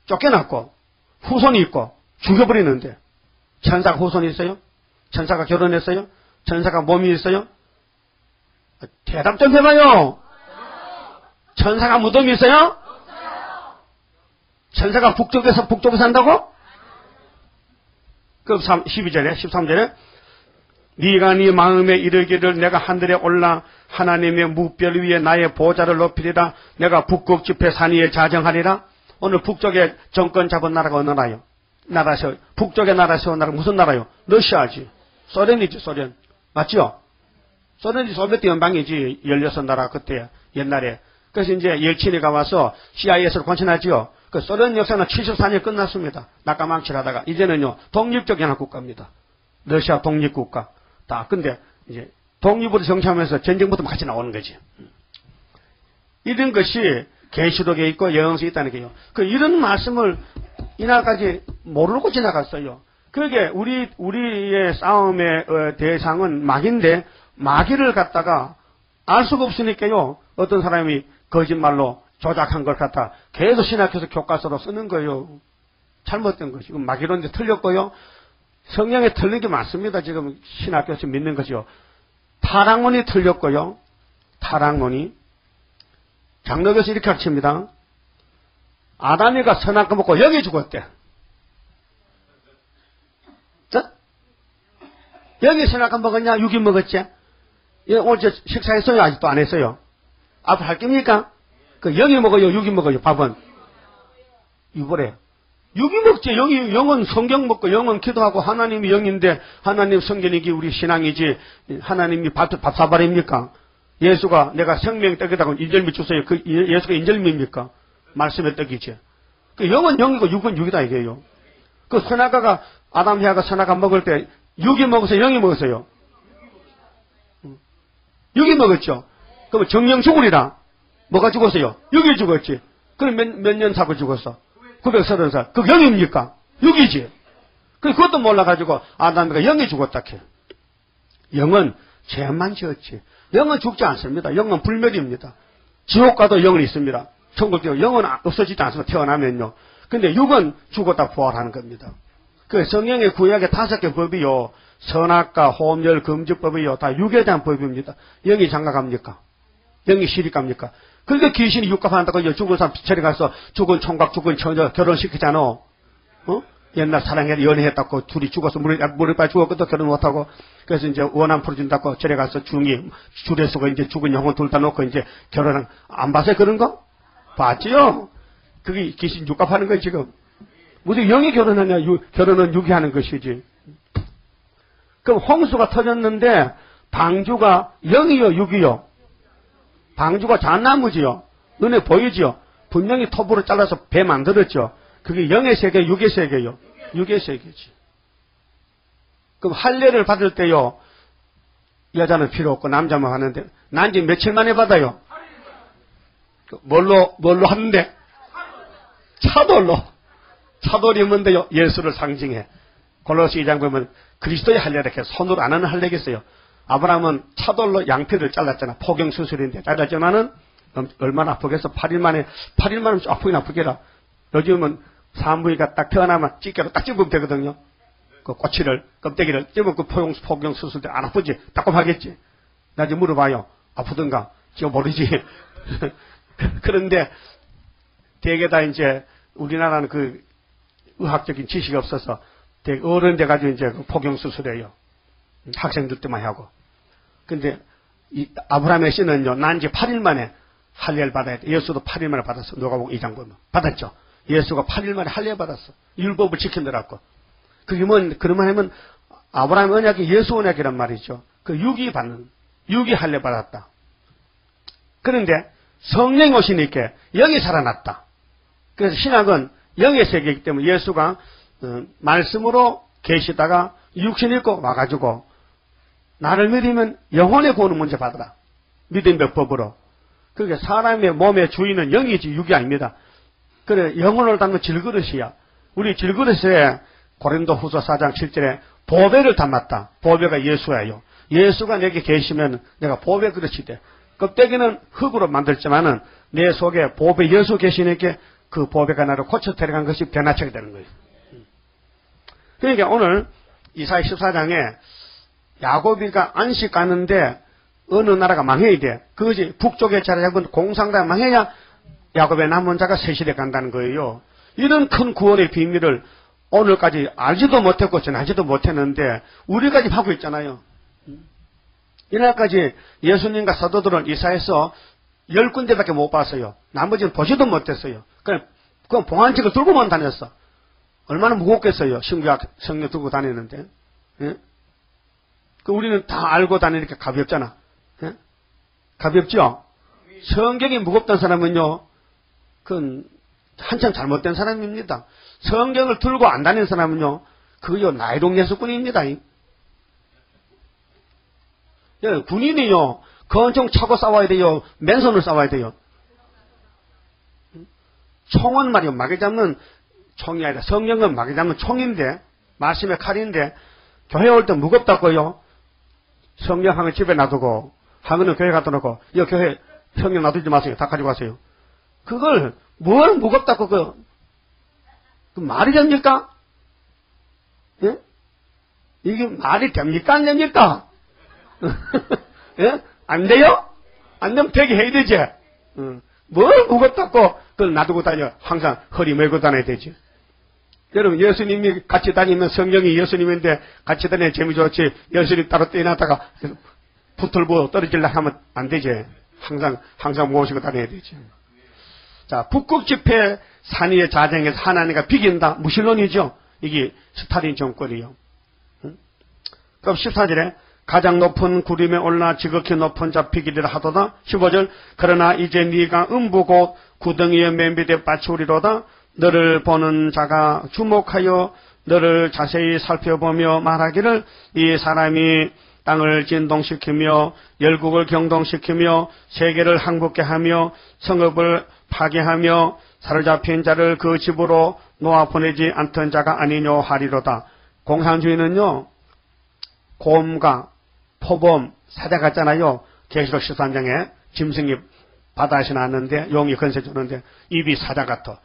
쫓겨났고 후손이 있고 죽여버리는데 천사가 후손이 있어요? 천사가 결혼했어요? 천사가 몸이 있어요? 대답 좀 해봐요. 천사가 무덤이 있어요? 천사가 북쪽에서 산다고? 그럼 12절에 13절에 네가 네 마음에 이르기를 내가 하늘에 올라 하나님의 무별 위에 나의 보좌를 높이리라. 내가 북극 지폐 산 위에 자정하리라. 오늘 북쪽에 정권 잡은 나라가 어느 나라요? 나라세요. 북쪽에 나라 세운 나라 무슨 나라요? 러시아지. 소련이지 소련. 맞죠? 소련이 소비에트 연방이지. 16나라 그때 옛날에. 그래서 이제 옐친이가 와서 CIS를 권신하지요. 그 소련 역사는 74년 끝났습니다. 낙가망칠하다가 이제는요 독립적 연합국가입니다. 러시아 독립국가. 다 근데 이제 독립으로 정치하면서 전쟁부터 같이 나오는 거지. 이런 것이 계시록에 있고 영성에 있다는 게요. 그 이런 말씀을 이날까지 모르고 지나갔어요. 그게 우리의 싸움의 대상은 마귀인데 마귀를 갖다가 알 수가 없으니까요. 어떤 사람이 거짓말로 조작한 걸 갖다 계속 신학해서 교과서로 쓰는 거예요. 잘못된 거죠. 지금 마귀론이 틀렸고요. 성경에 틀린 게 많습니다. 지금 신학교에서 믿는 거죠. 타락론이 틀렸고요. 타락론이. 장로교에서 이렇게 가르칩니다. 아담이가 선악과 먹고 영이 죽었대. 자? 영이 선악과 먹었냐? 육이 먹었지? 오늘 저 식사했어요? 아직도 안 했어요? 앞으로 할 겁니까? 그 영이 먹어요? 육이 먹어요? 밥은? 이보래. 육이 먹지. 영은 성경 먹고 영은 기도하고 하나님이 영인데 하나님 성경이기 우리 신앙이지 하나님이 밥 사발입니까? 예수가 내가 생명 떡이다고 인절미 주세요. 그 예수가 인절미입니까? 말씀의 떡이지. 그 영은 영이고 육은 육이다 이게요. 그 선악과가 아담 해아가 선악과 먹을 때 육이 먹었어요? 영이 먹었어요? 육이 먹었죠. 그럼 정령 죽으리라. 뭐가 죽었어요? 육이 죽었지. 그럼 몇 년 사고 죽었어? 930살. 그 영입니까? 육이지. 그것도 몰라가지고 아담이가 영이 죽었다 캐. 영은 죄만 지었지. 영은 죽지 않습니다. 영은 불멸입니다. 지옥 가도 영은 있습니다. 천국도 영은 없어지지 않습니다. 태어나면요. 근데 육은 죽었다 부활하는 겁니다. 그 성경의 구약의 5개 법이요. 선악과 혼혈 금지법이요. 다 육에 대한 법입니다. 영이 장가갑니까? 영이 시집갑니까? 그러니까 귀신이 육갑한다고 죽은 사람 비철에 가서 죽은 총각 죽은 처녀 결혼시키잖아. 어? 옛날 사랑해 연애했다고 둘이 죽어서 물에 빠져 죽었거든. 결혼 못하고. 그래서 이제 원한 풀어준다고 절에 가서 중이 줄에 서고 이제 죽은 영혼 둘 다 놓고 이제 결혼한 안 봐서 그런 거? 봤지요? 그게 귀신 육갑하는 거지 지금. 무슨 영이 결혼하냐? 결혼은 육이 하는 것이지. 그럼 홍수가 터졌는데 방주가 영이요 육이요? 방주가 잣나무지요. 눈에 보이지요. 분명히 톱으로 잘라서 배 만들었죠. 그게 영의 세계, 육의 세계요. 육의 세계지. 그럼 할례를 받을 때요. 여자는 필요 없고 남자만 하는데 난지 며칠 만에 받아요. 뭘로 하는데? 차돌로. 차돌이 뭔데요? 예수를 상징해. 골로새 2장 보면 그리스도의 할례를 이렇게 손으로 안 하는 할례겠어요. 아브라함은 차돌로 양피를 잘랐잖아. 포경 수술인데 잘랐지만은 얼마나 아프겠어. 8일 만에 좀 아프긴 아프게라. 요즘은 산부인과 딱 태어나면 찌개로 딱 집으면 되거든요. 그 꼬치를 껍데기를 집으면 그 포경 수술 때 안 아프지? 따끔하겠지. 나중에 물어봐요. 아프던가? 지금 모르지. 그런데 대개 다 이제 우리나라는 그 의학적인 지식이 없어서 되게 어른 돼가지고 이제 그 포경 수술해요. 학생들 때만 하고. 근데 이 아브라함의 씨는요, 난 지 8일 만에 할례를 받아야 돼. 예수도 8일 만에 받았어. 누가복음 2장 보면. 받았죠. 예수가 8일 만에 할례 받았어. 율법을 지킨더라고. 그게 그러면 하면 아브라함 언약이 예수 언약이란 말이죠. 그 육이 할례 받았다. 그런데 성령이 오시니까 영이 살아났다. 그래서 신학은 영의 세계이기 때문에 예수가 말씀으로 계시다가 육신 입고 와가지고 나를 믿으면 영혼의 구원을 먼저 받으라. 믿음의 법으로. 그러니까 사람의 몸의 주인은 영이지 육이 아닙니다. 그래 영혼을 담는 질그릇이야. 우리 질그릇에 고린도 후서 4장 7절에 보배를 담았다. 보배가 예수예요. 예수가 내게 계시면 내가 보배 그릇이 돼. 껍데기는 흙으로 만들지만은 내 속에 보배 예수 계시니까 그 보배가 나를 고쳐 데려간 것이 변화체가 되는 거예요. 그러니까 오늘 이사야 14장에 야곱이가 안식 가는데 어느 나라가 망해야 돼. 그것이 북쪽에 자리 잡은 공산당이 망해야 야곱의 남은 자가 세실에 간다는 거예요. 이런 큰 구원의 비밀을 오늘까지 알지도 못했고 전하지도 못했는데 우리까지 하고 있잖아요. 이날까지 예수님과 사도들은 이사야에서 10군데밖에 못 봤어요. 나머지는 보지도 못했어요. 그냥 봉안책을 들고만 다녔어. 얼마나 무겁겠어요. 신구약 성경 들고 다니는데. 예? 우리는 다 알고 다니니까 가볍잖아. 예? 가볍죠? 성경이 무겁던 사람은요, 그건 한참 잘못된 사람입니다. 성경을 들고 안 다니는 사람은요, 그거요, 나이롱 예수꾼입니다. 예, 군인이요, 권총 차고 싸워야 돼요, 맨손을 싸워야 돼요. 총은 말이요, 마개 잡는 총이 아니라 성경은 마개 잡는 총인데, 말씀의 칼인데, 교회 올 때 무겁다고요. 성경 한 권 집에 놔두고, 한 권은 교회 갖다 놓고, 이 교회 성경 놔두지 마세요. 다 가지고 가세요. 그걸 뭘 무겁다고 그 말이 됩니까? 예? 이게 말이 됩니까? 안 됩니까? 예? 안 돼요? 안 되면 되게 해야 되지. 뭘 무겁다고 그걸 놔두고 다녀. 항상 허리 메고 다녀야 되지. 여러분, 예수님이 같이 다니면 성경이 예수님인데 같이 다니면 재미 좋지. 예수님 따로 떼어놨다가 붙들고 떨어지려고 하면 안 되지. 항상 모시고 다녀야 되지. 자, 북극 집회 산위의 자정에서 하나님과 비긴다. 무신론이죠. 이게 스탈린 정권이요. 그럼 14절에 가장 높은 구름에 올라 지극히 높은 자 비기리라 하도다. 15절 그러나 이제 네가 음부 곧 구덩이에 맨 밑에 빠치우리로다. 너를 보는 자가 주목하여 너를 자세히 살펴보며 말하기를 이 사람이 땅을 진동시키며 열국을 경동시키며 세계를 항복케 하며 성읍을 파괴하며 사로잡힌 자를 그 집으로 놓아 보내지 않던 자가 아니뇨 하리로다. 공산주의는요, 곰과 포범 사자 같잖아요. 계시록 13장에 짐승이 바다에서 나왔는데 용이 건세 주는데 입이 사자 같아.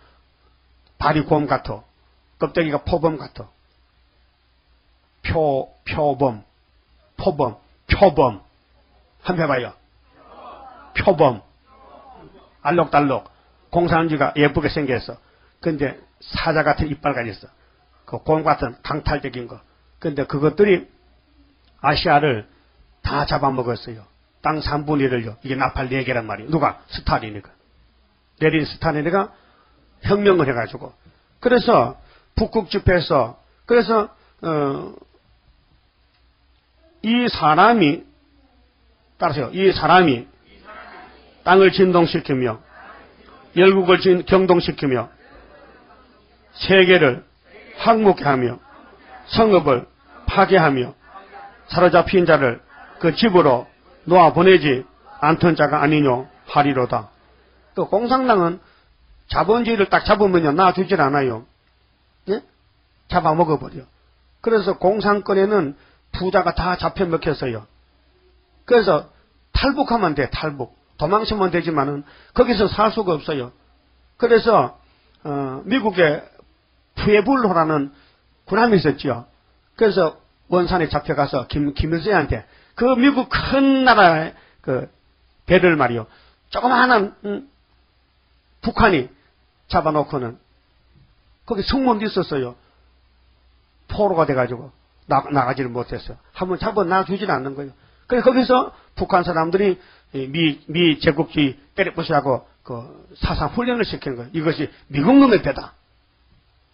발이 곰 같아. 껍데기가 포범 같아. 표범, 포범, 표범. 한번 해봐요. 표범. 알록달록. 공산주의가 예쁘게 생겼어. 근데 사자 같은 이빨 가졌어. 그 곰 같은 강탈적인 거. 근데 그것들이 아시아를 다 잡아먹었어요. 땅 3분의 1을요. 이게 나팔 4개란 말이에요. 누가? 스탈린이가. 레닌 스탈린이가 혁명을 해가지고. 그래서 북극 집회에서 그래서 이 사람이 따라서요. 이 사람이 땅을 진동시키며 열국을 경동시키며 세계를 항복케 하며 성읍을 파괴하며 사로잡힌 자를 그 집으로 놓아 보내지 않던 자가 아니뇨 하리로다. 또 공산당은 자본주의를 딱 잡으면요 놔두질 않아요. 예? 잡아먹어버려. 그래서 공산권에는 부자가 다 잡혀먹혔어요. 그래서 탈북하면 돼. 탈북. 도망치면 되지만은 거기서 살 수가 없어요. 그래서 미국의 푸에블로라는 군함이 있었죠. 그래서 원산에 잡혀가서 김일성한테 그 미국 큰 나라의 그 배를 말이요. 조그마한 북한이 잡아놓고는 거기 승무원도 있었어요. 포로가 돼가지고 나가지를 못했어요. 한번 놔주질 않는 거예요. 그래서 거기서 북한 사람들이 미 제국주의 때려부수라고 그 사상 훈련을 시키는 거예요. 이것이 미국 놈의 배다.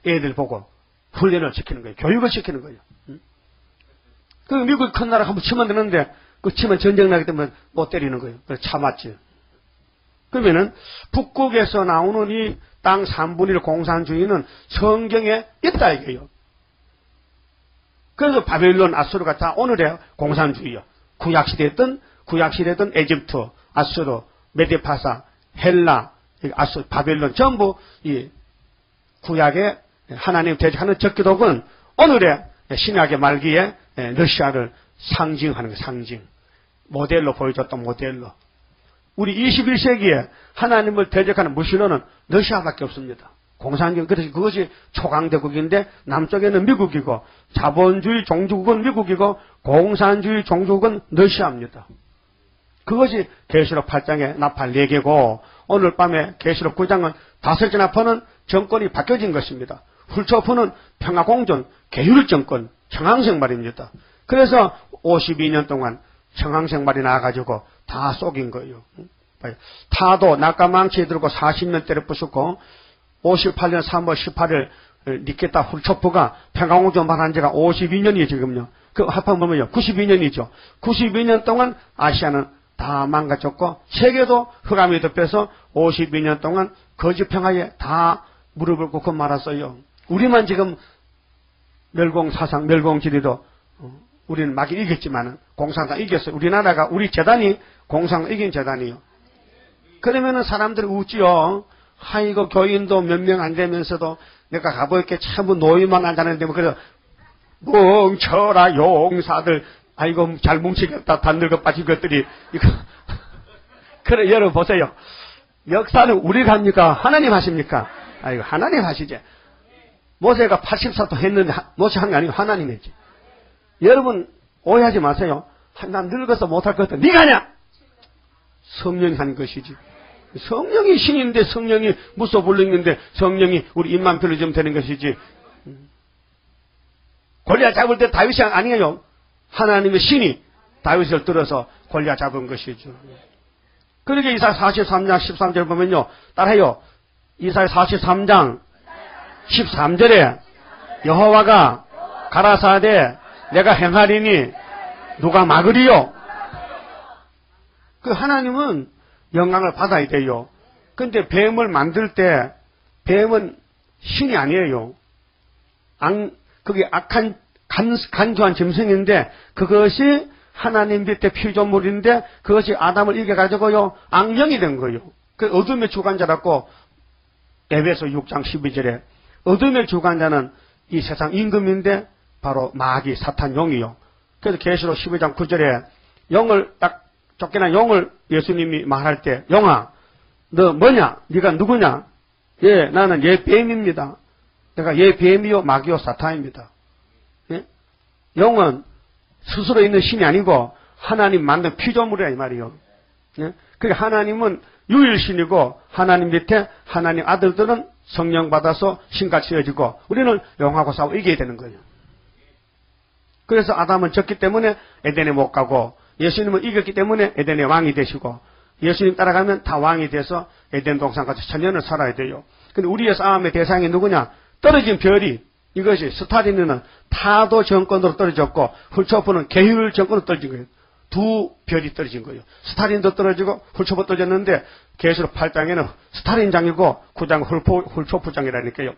애들 보고 훈련을 시키는 거예요. 교육을 시키는 거예요. 그 미국 큰 나라 한번 치면 되는데 그 치면 전쟁 나기 때문에 못 때리는 거예요. 그래서 참았지. 그러면은 북극에서 나오는 이 땅 3분의 1 공산주의는 성경에 있다 이거예요. 그래서 바벨론, 아수르가 다 오늘의 공산주의요. 구약시대든 에집트, 아수르, 메데파사, 헬라, 아수르, 바벨론 전부 이 구약의 하나님 대적하는 적기독은 오늘의 신약의 말기에 러시아를 상징하는 거, 상징. 모델로 보여줬던 모델로. 우리 21세기에 하나님을 대적하는 무신론은 러시아밖에 없습니다. 공산주의, 그래서 그것이 초강대국인데 남쪽에는 미국이고 자본주의 종주국은 미국이고 공산주의 종주국은 러시아입니다. 그것이 계시록 8장의 나팔 4개고 오늘 밤에 계시록 9장은 5개 나팔은 정권이 바뀌어진 것입니다. 훌초프는 평화공존, 계율 정권, 청항생말입니다. 그래서 52년 동안 청항생말이 나와가지고 다 속인 거예요. 타도 낙가망치 들고 40년 때려 부수고 58년 3월 18일 니케타 훌초프가 평화공존 말한 지가 52년이에요 지금요. 그 합하면 92년이죠. 92년 동안 아시아는 다 망가졌고 세계도 흑암이 덮여서 52년 동안 거짓 평화에 다 무릎을 꿇고 말았어요. 우리만 지금 멸공사상, 멸공지리도 우리는 막 이겼지만은 공산당 이겼어요. 우리나라가 우리 재단이 공산당 이긴 재단이요. 그러면은 사람들이 웃지요. 아이고 교인도 몇 명 안 되면서도 내가 가보니까 참 노예만 앉았는데 뭐 그래서 뭉쳐라 용사들 아이고 잘 뭉치겠다 단늙어 빠진 것들이 이거 그래 여러분 보세요. 역사는 우리가 합니까? 하나님 하십니까? 아이고 하나님 하시지. 모세가 84도 했는데 모세 한 게 아니고 하나님 했지. 여러분 오해하지 마세요. 난 늙어서 못할 것 같아. 네가 하냐? 성령이 하는 것이지. 성령이 신인데 성령이 무소 불능인데 성령이 우리 입만 풀어주면 되는 것이지. 골리앗 잡을 때 다윗이 아니에요. 하나님의 신이 다윗을 들어서 골리앗 잡은 것이죠. 그러게 이사야 43장 13절 보면요. 따라해요. 이사야 43장 13절에 여호와가 가라사대 내가 행하리니 누가 막으리요? 그 하나님은 영광을 받아야 돼요. 근데 뱀을 만들 때 뱀은 신이 아니에요. 그게 악한 간주한 짐승인데 그것이 하나님 밑에 피조물인데 그것이 아담을 이겨가지고요 악령이 된 거예요. 그 어둠의 주관자라고 에베소 6장 12절에 어둠의 주관자는 이 세상 임금인데 바로 마귀 사탄 용이요. 그래서 계시록 12장 9절에 영을 딱 쫓겨난 용을 예수님이 말할 때 용아 너 뭐냐? 네가 누구냐? 예 나는 예 뱀입니다. 내가 예 뱀이요 마귀요 사탄입니다. 예? 용은 스스로 있는 신이 아니고 하나님 만든 피조물이라 이 말이요. 예? 그러니까 하나님은 유일신이고 하나님 밑에 하나님 아들들은 성령 받아서 신같이 여지고 우리는 용하고 싸워 이겨야 되는 거예요. 그래서 아담은 졌기 때문에 에덴에 못 가고 예수님은 이겼기 때문에 에덴의 왕이 되시고 예수님 따라가면 다 왕이 돼서 에덴 동산까지 천년을 살아야 돼요. 근데 우리의 싸움의 대상이 누구냐? 떨어진 별이 이것이 스타린은 타도 정권으로 떨어졌고 훌초프는 계율 정권으로 떨어진 거예요. 두 별이 떨어진 거예요. 스타린도 떨어지고 훌초프 떨어졌는데 계시록 8장에는 스타린장이고 9장 훌초프장이라니까요.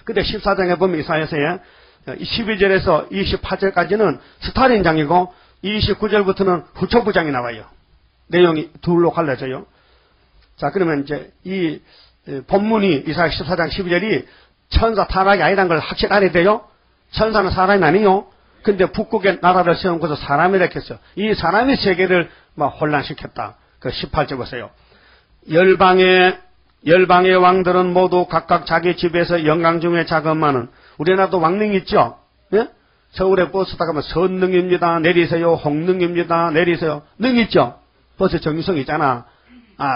근데 14장에 보면 이사야서에 12절에서 28절까지는 스타린장이고 29절부터는 훌초프장이 나와요. 내용이 둘로 갈라져요. 자 그러면 이제 이 본문이 이사야 14장 12절이 천사 타락이 아니라는 걸 확실히 알아야 돼요. 천사는 사람이 아니요. 근데 북극에 나라를 세운 것은 사람이라 했어요. 이 사람의 세계를 막 혼란시켰다. 그 18절 보세요. 열방의 왕들은 모두 각각 자기 집에서 영광 중에 자금하는 우리나라도 왕릉 있죠. 예? 서울에 버스 타가면 선릉입니다. 내리세요. 홍릉입니다. 내리세요. 능 있죠. 버스 정유성 있잖아.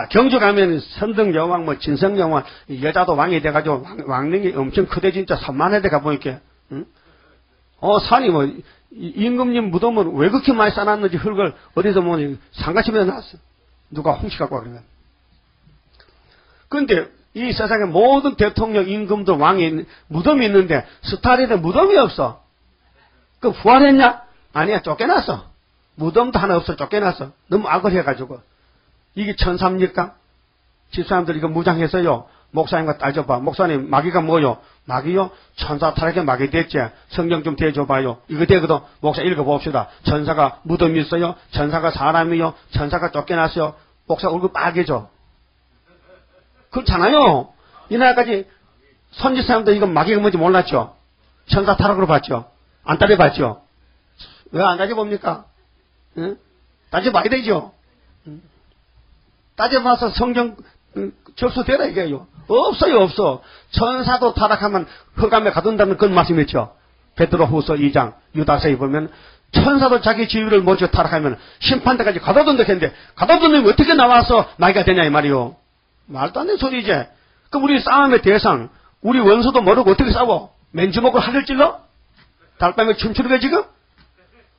경주 가면 선등여왕, 뭐 진성여왕, 여자도 왕이 돼가지고 왕릉이 엄청 크대 진짜 산만하게 가보니까, 응? 산이 뭐, 임금님 무덤은 왜 그렇게 많이 쌓아놨는지 흙을 어디서 뭐, 상가집에서 놨어. 누가 홍시 갖고 와, 그러면. 근데 이 세상에 모든 대통령, 임금들, 왕이 무덤이 있는데, 스타린에 무덤이 없어. 그 부활했냐? 아니야, 쫓겨났어. 무덤도 하나 없어, 쫓겨났어. 너무 악을 해가지고. 이게 천사입니까? 집사람들이 이거 무장해서요. 목사님과 따져봐. 목사님, 마귀가 뭐요? 마귀요? 천사 타락에 마귀 됐지. 성경 좀 대줘봐요. 이거 되거든. 목사 읽어봅시다. 천사가 무덤이 있어요. 천사가 사람이요. 천사가 쫓겨났어요. 목사 얼굴 빨개져. 그렇잖아요. 이날까지 선지 사람들 이거 마귀가 뭔지 몰랐죠. 천사 타락으로 봤죠. 안 따져봤죠. 왜 안 따져봅니까? 응? 따져봐야 되죠. 따져봐서 성경 접수되라 이게요. 없어요, 없어. 천사도 타락하면 흑암에 가둔다는 그런 말씀이었죠. 베드로 후서 2장 유다서에 보면 천사도 자기 지위를 모시고 타락하면 심판대까지 가둬둔다 했는데 가둬둔 놈이 어떻게 나와서 마귀가 되냐 이 말이요. 말도 안 되는 소리지. 그럼 우리 싸움의 대상, 우리 원수도 모르고 어떻게 싸워? 맨주먹으로 하늘 찔러? 달밤에 춤추는 게 지금?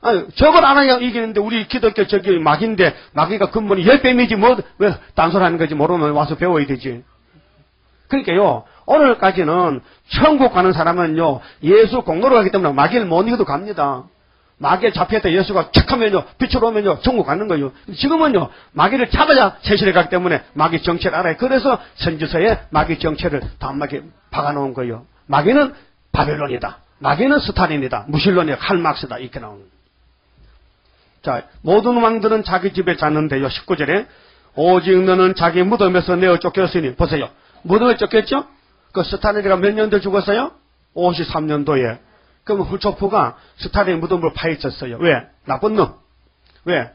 아니, 저걸 알아야 이기는데 우리 기독교 저기 마귀인데 마귀가 근본이 10배이지 뭐 왜 딴소리 하는 거지 모르면 와서 배워야 되지. 그러니까요. 오늘까지는 천국 가는 사람은요. 예수 공로로 가기 때문에 마귀를 못 이겨도 갑니다. 마귀에 잡혔다 예수가 척 하면요. 빛으로 오면요. 천국 가는 거예요. 지금은요. 마귀를 잡아야 세실에 가기 때문에 마귀 정체를 알아요. 그래서 선지서에 마귀 정체를 단막에 박아놓은 거예요. 마귀는 바벨론이다. 마귀는 스탈린이다. 무신론이다. 칼막스다. 이렇게 나오는 거예요. 자, 모든 왕들은 자기 집에 잤는데요. 19절에 오직 너는 자기 무덤에서 내어 쫓겼으니 보세요. 무덤에 쫓겼죠? 그 스탈린이가 몇 년도에 죽었어요? 53년도에. 그럼 후초프가 스탈린 무덤을 파헤쳤어요. 왜? 나쁜 놈. 왜?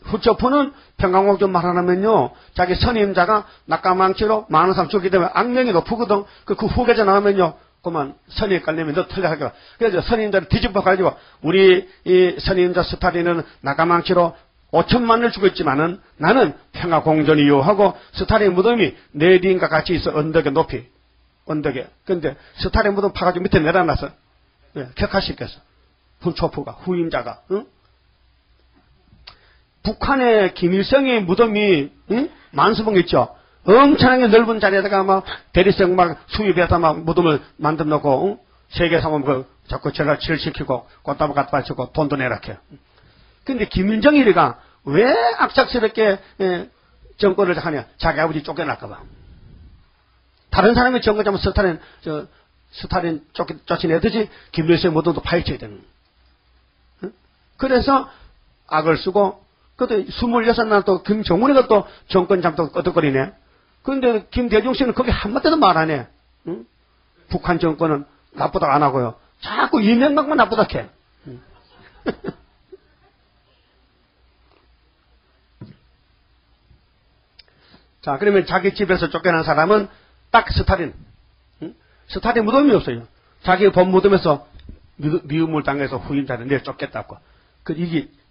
후초프는 평강국 좀 말하면요. 자기 선임자가 낙가망치로 많은 사람 죽기 때문에 악명이 높거든. 그 후계자 나오면요. 그만 선임 깔리면 너 틀려하게. 그래서 선임자를 뒤집어가지고 우리 이 선임자 스탈린은 나가망치로 5천만을 죽었지만은 나는 평화공존이요 하고 스탈린 무덤이 내린과 같이 있어. 언덕에 높이. 언덕에. 근데 스탈린 무덤 파가지고 밑에 내려놨어. 왜? 격화시켰어. 후초프가. 후임자가. 응? 북한의 김일성의 무덤이 응? 만수봉 있죠. 엄청나게 넓은 자리에다가 막 대리석 막 수입해서 막 무덤을 만들어 놓고 응? 세계 상업 그 자꾸 제가 질시키고 꽃다발 갖다 바치고 돈도 내라게. 근데 김일정이가 왜 악착스럽게 정권을 하냐? 자기 아버지 쫓겨날까봐. 다른 사람이 정권 잡으면 스탈린 쫓아내듯이 김일성 무덤도 파헤쳐야 되는. 응? 그래서 악을 쓰고 그때 26날 또 김정은이가 또 정권 잡고 끄덕거리네. 그런데 김대중 씨는 거기 한마디도 말 안 해. 응? 북한 정권은 나쁘다 안 하고요. 자꾸 이명박만 나쁘다 해. 응. 자, 그러면 자기 집에서 쫓겨난 사람은 딱 스탈린. 응? 스탈린 무덤이 없어요. 자기 본 무덤에서 미움을 당해서 후임자를 내려 쫓겼다고.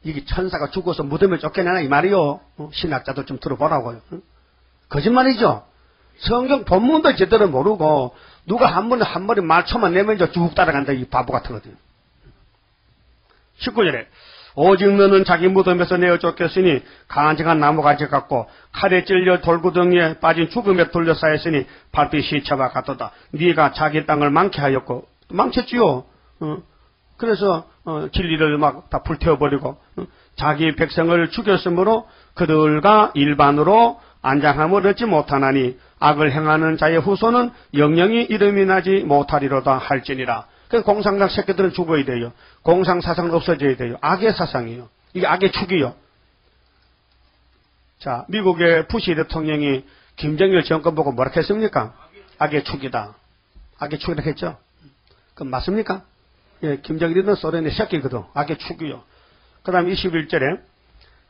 이게 천사가 죽어서 무덤에 쫓겨나나 이 말이요. 신학자도 좀 들어보라고요. 거짓말이죠. 성경 본문도 제대로 모르고 누가 한 번에 말초만 내면 쭉 따라간다. 이 바보 같은 거들. 19절에 오직 너는 자기 무덤에서 내어 쫓겼으니 간증한 나무가지 같고 칼에 찔려 돌구덩이에 빠진 죽음에 둘러싸였으니 발빛 시체와 같도다. 네가 자기 땅을 망케하였고 망쳤지요. 그래서 진리를 막 다 불태워버리고 자기 백성을 죽였으므로 그들과 일반으로 안장함을 얻지 못하나니 악을 행하는 자의 후손은 영영이 이름이 나지 못하리로다 할지니라. 그래서 공산당 새끼들은 죽어야 돼요. 공상 사상은 없어져야 돼요. 악의 사상이에요. 이게 악의 축이요. 자, 미국의 부시 대통령이 김정일 정권 보고 뭐라 했습니까? 악의 축이다. 악의 축이라 했죠. 그럼 맞습니까? 예, 김정일은 소련의 새끼거든. 악의 축이요. 그 다음 21절에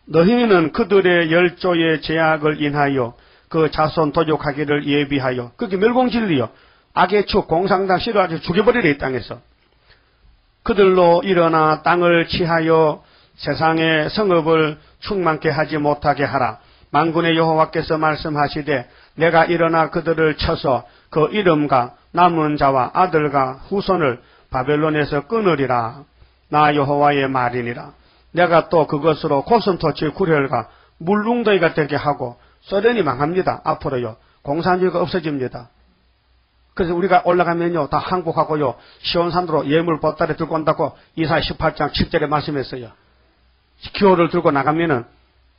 너희는 그들의 열조의 제약을 인하여 그 자손 도적하기를 예비하여. 그게 멸공진리요. 악의 축, 공산당 싫어가지고 죽여버리래 이 땅에서. 그들로 일어나 땅을 취하여 세상의 성읍을 충만케 하지 못하게 하라. 만군의 여호와께서 말씀하시되 내가 일어나 그들을 쳐서 그 이름과 남은 자와 아들과 후손을 바벨론에서 끊으리라. 나 여호와의 말이니라. 내가 또 그것으로 고슴도치 구렬과 물웅덩이가 되게 하고 소련이 망합니다. 앞으로요. 공산주의가 없어집니다. 그래서 우리가 올라가면요. 다 항복하고요. 시온산으로 예물 보따리 들고 온다고 이사야 18장 7절에 말씀했어요. 기호를 들고 나가면은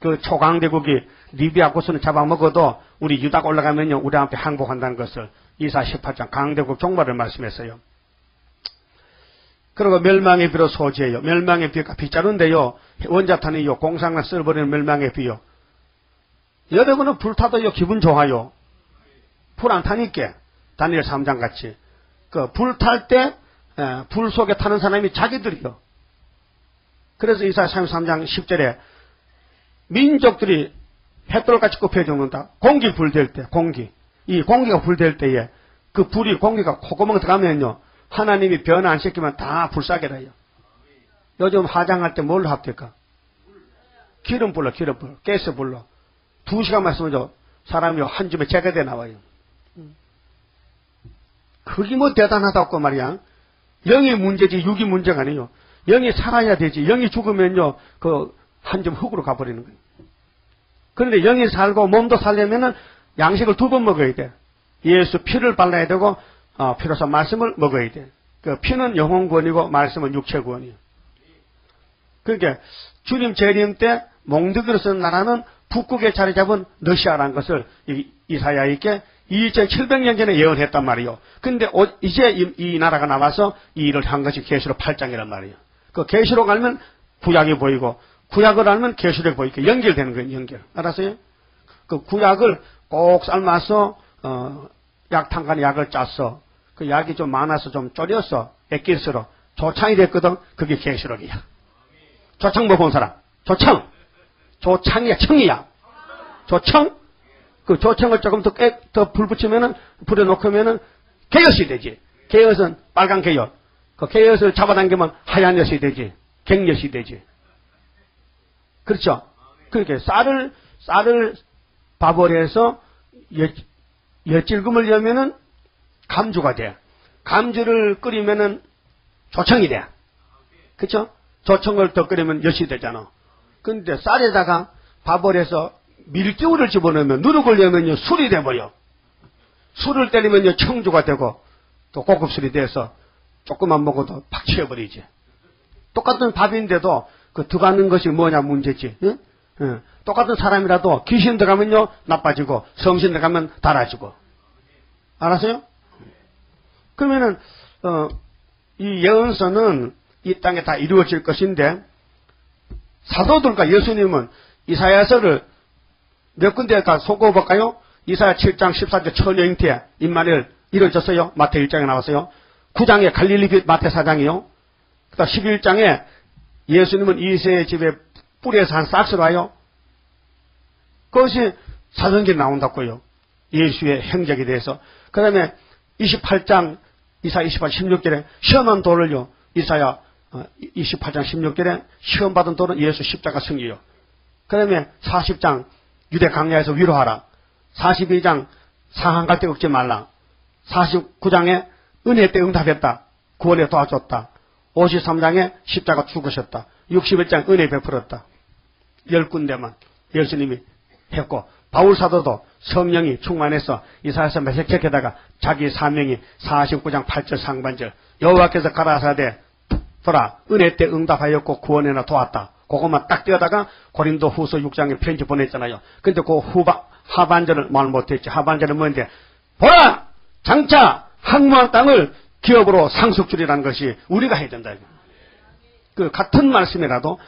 그 초강대국이 리비아 고수는 잡아먹어도 우리 유다가 올라가면요, 우리 앞에 항복한다는 것을 이사 18장 강대국 종말을 말씀했어요. 그리고 멸망의 비로 소지해요. 멸망의 비가 빗자루인데요, 원자탄이요, 공상만 쓸어버리는 멸망의 비요. 여러분은 불타도요, 기분 좋아요. 불 안 타니까. 다니엘 3장 같이. 그 불 탈 때, 불 속에 타는 사람이 자기들이요. 그래서 이사야 33장 10절에 민족들이 햇돌같이 굽혀 죽는다. 공기 불될 때, 공기. 이 공기가 불될 때에 그 불이 공기가 콧구멍 들어가면요, 하나님이 변화 안 시키면 다 불사게 돼요. 요즘 화장할 때 뭘로 합니까? 기름불로, 기름불. 가스불로. 2시간만 쓰면 사람이 한 줌에 제거돼 나와요. 그게 뭐 대단하다고 말이야. 영이 문제지 육이 문제가 아니에요. 영이 살아야 되지. 영이 죽으면요, 그 한 점 흙으로 가버리는 거예요. 그런데 영이 살고 몸도 살려면은 양식을 2번 먹어야 돼. 예수 피를 발라야 되고, 피로서 말씀을 먹어야 돼. 그 피는 영혼 구원이고 말씀은 육체 구원이에요. 그러니까 주님 재림 때 몽드기로 쓰는 나라는 북극에 자리 잡은 러시아라는 것을 이사야에게 2700년 전에 예언했단 말이에요. 근데 이제 이 나라가 나와서 이 일을 한 것이 계시록 8장이란 말이에요. 그 계시록 알면 구약이 보이고, 구약을 알면 계시록이 보이고 연결되는 거예요. 연결. 알았어요? 그 구약을 꼭 삶아서 약탕간에 약을 짰어. 그 약이 좀 많아서 좀 졸였어. 액기스로 조창이 됐거든. 그게 계시록이야. 조창 뭐 본 사람? 조창. 조창이야, 청이야. 조청? 그 조청을 조금 더 불 붙이면은, 불에 놓으면은 개엿이 되지. 개엿은 빨간 개엿. 그 개엿을 잡아당기면 하얀 엿이 되지. 갱엿이 되지. 그렇죠? 그렇게 쌀을 밥을 해서 엿질금을 여면은 감주가 돼. 감주를 끓이면은 조청이 돼. 그렇죠? 조청을 더 끓이면 엿이 되잖아. 근데 쌀에다가 밥을 해서 밀기울을 집어넣으면, 누룩을 넣으면요, 술이 돼버려. 술을 때리면요, 청주가 되고, 또 고급술이 돼서 조금만 먹어도 팍 치워버리지. 똑같은 밥인데도 그 들어가는 것이 뭐냐 문제지. 응? 응. 똑같은 사람이라도 귀신 들어가면요, 나빠지고, 성신 들어가면 달아지고. 알았어요? 그러면은, 이 예언서는 이 땅에 다 이루어질 것인데, 사도들과 예수님은 이사야서를 몇 군데가 속어볼까요? 이사야 7장 14절 처녀 잉태 임마누엘 이루어졌어요. 마태 1장에 나왔어요. 9장에 갈릴리 마태 4장이요. 그다음 11장에 예수님은 이세의 집에 뿔에서 한 싹스로 와요. 그것이 사도행전에 나온다고요. 예수의 행적에 대해서. 그 다음에 28장 이사야 28장 16절에 시험한 돌을요. 이사야 28장 16절에 시험받은 돌은 예수 십자가 승리요. 그 다음에 40장 유대 강야에서 위로하라. 42장 상한 갈 때 걷지 말라. 49장에 은혜 때 응답했다. 구원에 도와줬다. 53장에 십자가 죽으셨다. 61장 은혜 베풀었다. 10군데만 예수님이 했고, 바울 사도도 성령이 충만해서 이사야서 몇십 책에다가 자기 사명이 49장 8절 상반절 여호와께서 가라사대 보라 은혜 때 응답하였고 구원에나 도왔다. 그것만 딱 띄어다가 고린도 후서 6장에 편지 보냈잖아요. 근데 그 하반절을 말 못했지. 하반절은 뭔데? 보라! 장차 항무한 땅을 기업으로 상속주리라는 것이 우리가 해야 된다. 그 같은 말씀이라도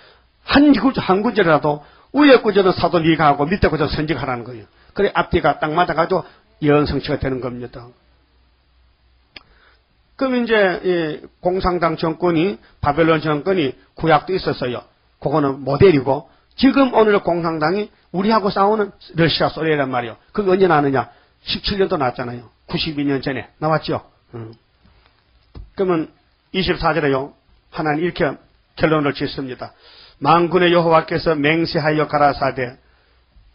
한 구절이라도 위에 구절은 사도 네가 하고 밑에 구절은 선지하라는 거예요. 그래 앞뒤가 딱 맞아가지고 예언성취가 되는 겁니다. 그럼 이제 공산당 정권이 바벨론 정권이 구약도 있었어요. 그거는 모델이고 지금 오늘 공산당이 우리하고 싸우는 러시아 소련이란 말이에요. 그게 언제 나왔느냐? 17년도 나왔잖아요. 92년 전에 나왔죠. 그러면 24절에요. 하나님 이렇게 결론을 짓습니다. 만군의 여호와께서 맹세하여 가라사대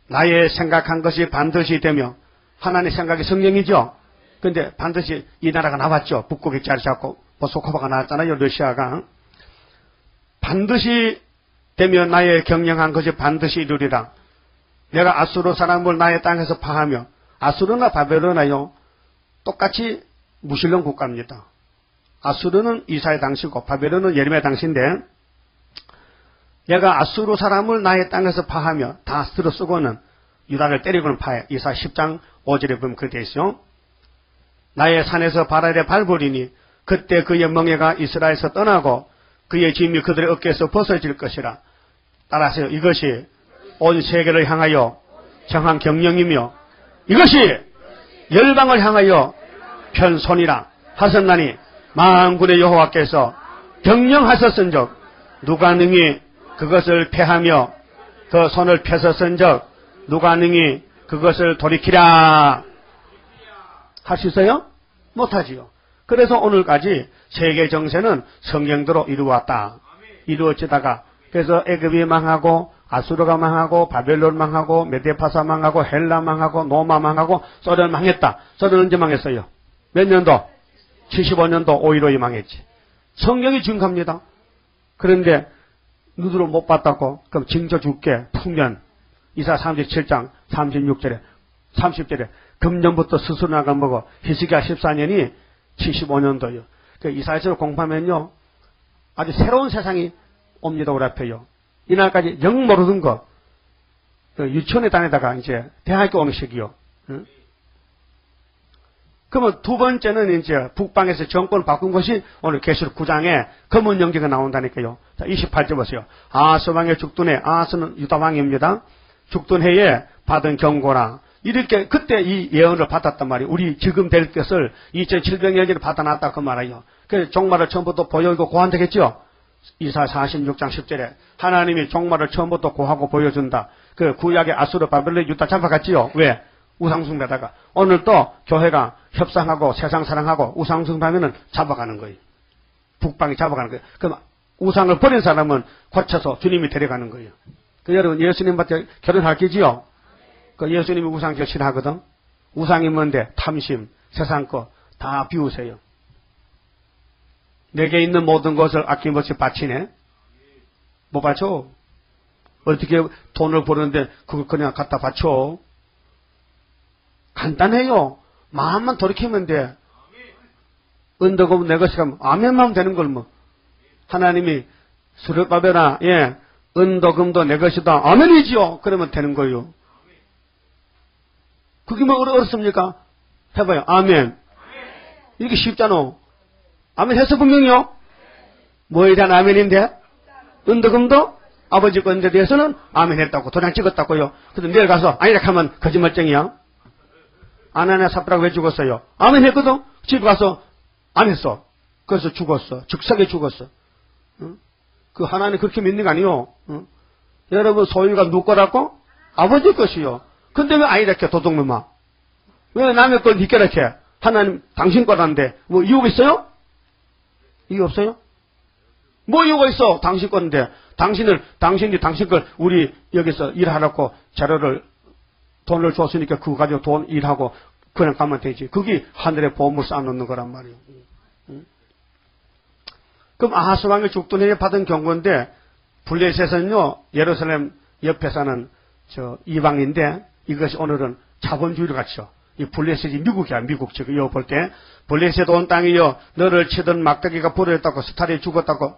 나의 생각한 것이 반드시 되며, 하나님의 생각이 성령이죠. 근데 반드시 이 나라가 나왔죠. 북극에 자리 잡고 모스크바가 나왔잖아요. 러시아가. 반드시 되면 나의 경영한 것이 반드시 이루리라. 내가 아수르 사람을 나의 땅에서 파하며, 아수르나 바벨론이요 똑같이 무신론 국가입니다. 아수르는 이사야 당시고 바벨론은 예레미야 당시인데, 내가 아수르 사람을 나의 땅에서 파하며 다 들어쓰고는 유다를 때리고는 파해. 이사 10장 5절에 보면 그렇게 있어요. 나의 산에서 바랄에 밟으리니 그때 그의 멍에가 이스라엘에서 떠나고 그의 짐이 그들의 어깨에서 벗어질 것이라. 따라서 이것이 온 세계를 향하여 정한 경영이며 이것이 열방을 향하여 편손이라 하셨나니 만군의 여호와께서 경영하셨은적 누가 능히 그것을 패하며 그 손을 펴섰은적 누가 능히 그것을 돌이키랴. 할 수 있어요? 못하지요. 그래서 오늘까지 세계 정세는 성경대로 이루어왔다. 이루어지다가 그래서 애굽이 망하고 아수르가 망하고 바벨론 망하고 메데파사 망하고 헬라 망하고 노마 망하고 소련 망했다. 소련 언제 망했어요? 몇 년도? 75년도 5.15이 망했지. 성경이 증거합니다. 그런데 눈으로 못 봤다고 그럼 징조줄게 풀면 이사 37장 36절에 30절에 금년부터 스스로 나가 먹어 히스기야 14년이 75년도요. 그 이사야서를 공부하면요 아주 새로운 세상이 옵니다. 우리 앞에요. 이날까지 영 모르던 거 그 유치원에 다니다가 이제 대학교 오는 시기요. 응? 그러면 두 번째는 이제 북방에서 정권을 바꾼 것이 오늘 계시록 9장에 검은 영계가 나온다니까요. 자, 28절 보세요. 아하스 왕의 죽던 해, 아하스는 유다 왕입니다. 죽던 해에 받은 경고라. 이렇게 그때 이 예언을 받았단 말이에요. 우리 지금 될 것을 2700년 전에 받아놨다 그 말이에요. 그래서 종말을 처음부터 보여주고 고한다겠죠. 이사 46장 10절에 하나님이 종말을 처음부터 고하고 보여준다. 그 구약의 아수르 바벨론 유다 잡아갔지요. 왜? 우상숭배다가 오늘 또 교회가 협상하고 세상 사랑하고 우상숭배하면은 잡아가는 거예요. 북방이 잡아가는 거예요. 그럼 우상을 버린 사람은 고쳐서 주님이 데려가는 거예요. 그 여러분 예수님한테 결혼할 기지요. 그 예수님이 우상 결신하거든. 우상이 뭔데? 탐심, 세상 거 다 비우세요. 내게 있는 모든 것을 아낌없이 바치네. 뭐 바쳐? 어떻게 돈을 버는데 그걸 그냥 갖다 바쳐? 간단해요. 마음만 돌이키면 돼. 은덕은 내 것이 가면 아멘만 하면 되는 걸 뭐. 하나님이 수르바벨아, 예, 은덕음도 내 것이다. 아멘이지요. 그러면 되는 거예요. 그게 뭐 어렵습니까? 해봐요. 아멘. 이게 쉽잖아. 아멘 해서 분명히요. 뭐에 대한 아멘인데? 은덕음도 아버지 건데 대해서는 아멘 했다고 도장 찍었다고요. 근데 내일 가서 아니라 하면 거짓말쟁이야. 아나니아 삽비라가 왜 죽었어요? 아멘 했거든. 집에 가서 안 했어. 그래서 죽었어. 즉석에 죽었어. 응? 그 하나님 그렇게 믿는 거 아니요. 응? 여러분 소유가 누구 거라고? 아버지 것이요. 근데 왜 아니라 이렇게 도둑놈아? 왜 남의 걸 니께 이렇게? 하나님 당신 거란데 뭐 이유가 있어요? 이유 없어요? 뭐 이유가 있어? 당신 건데 당신이 당신 걸 우리 여기서 일하라고 자료를 돈을 줬으니까 그거 가지고 돈 일하고 그냥 가면 되지. 그게 하늘에 보험을 쌓아놓는 거란 말이에요. 응? 그럼 아하스 왕이 죽던 해에 받은 경고인데 블레셋은요 예루살렘 옆에 사는 저 이방인데 이것이 오늘은 자본주의로 같죠. 이 블레셋이 미국이야. 미국 지금 이거 볼 때 블레셋 온 땅이여 너를 치던 막대기가 부러졌다고 스타일이 죽었다고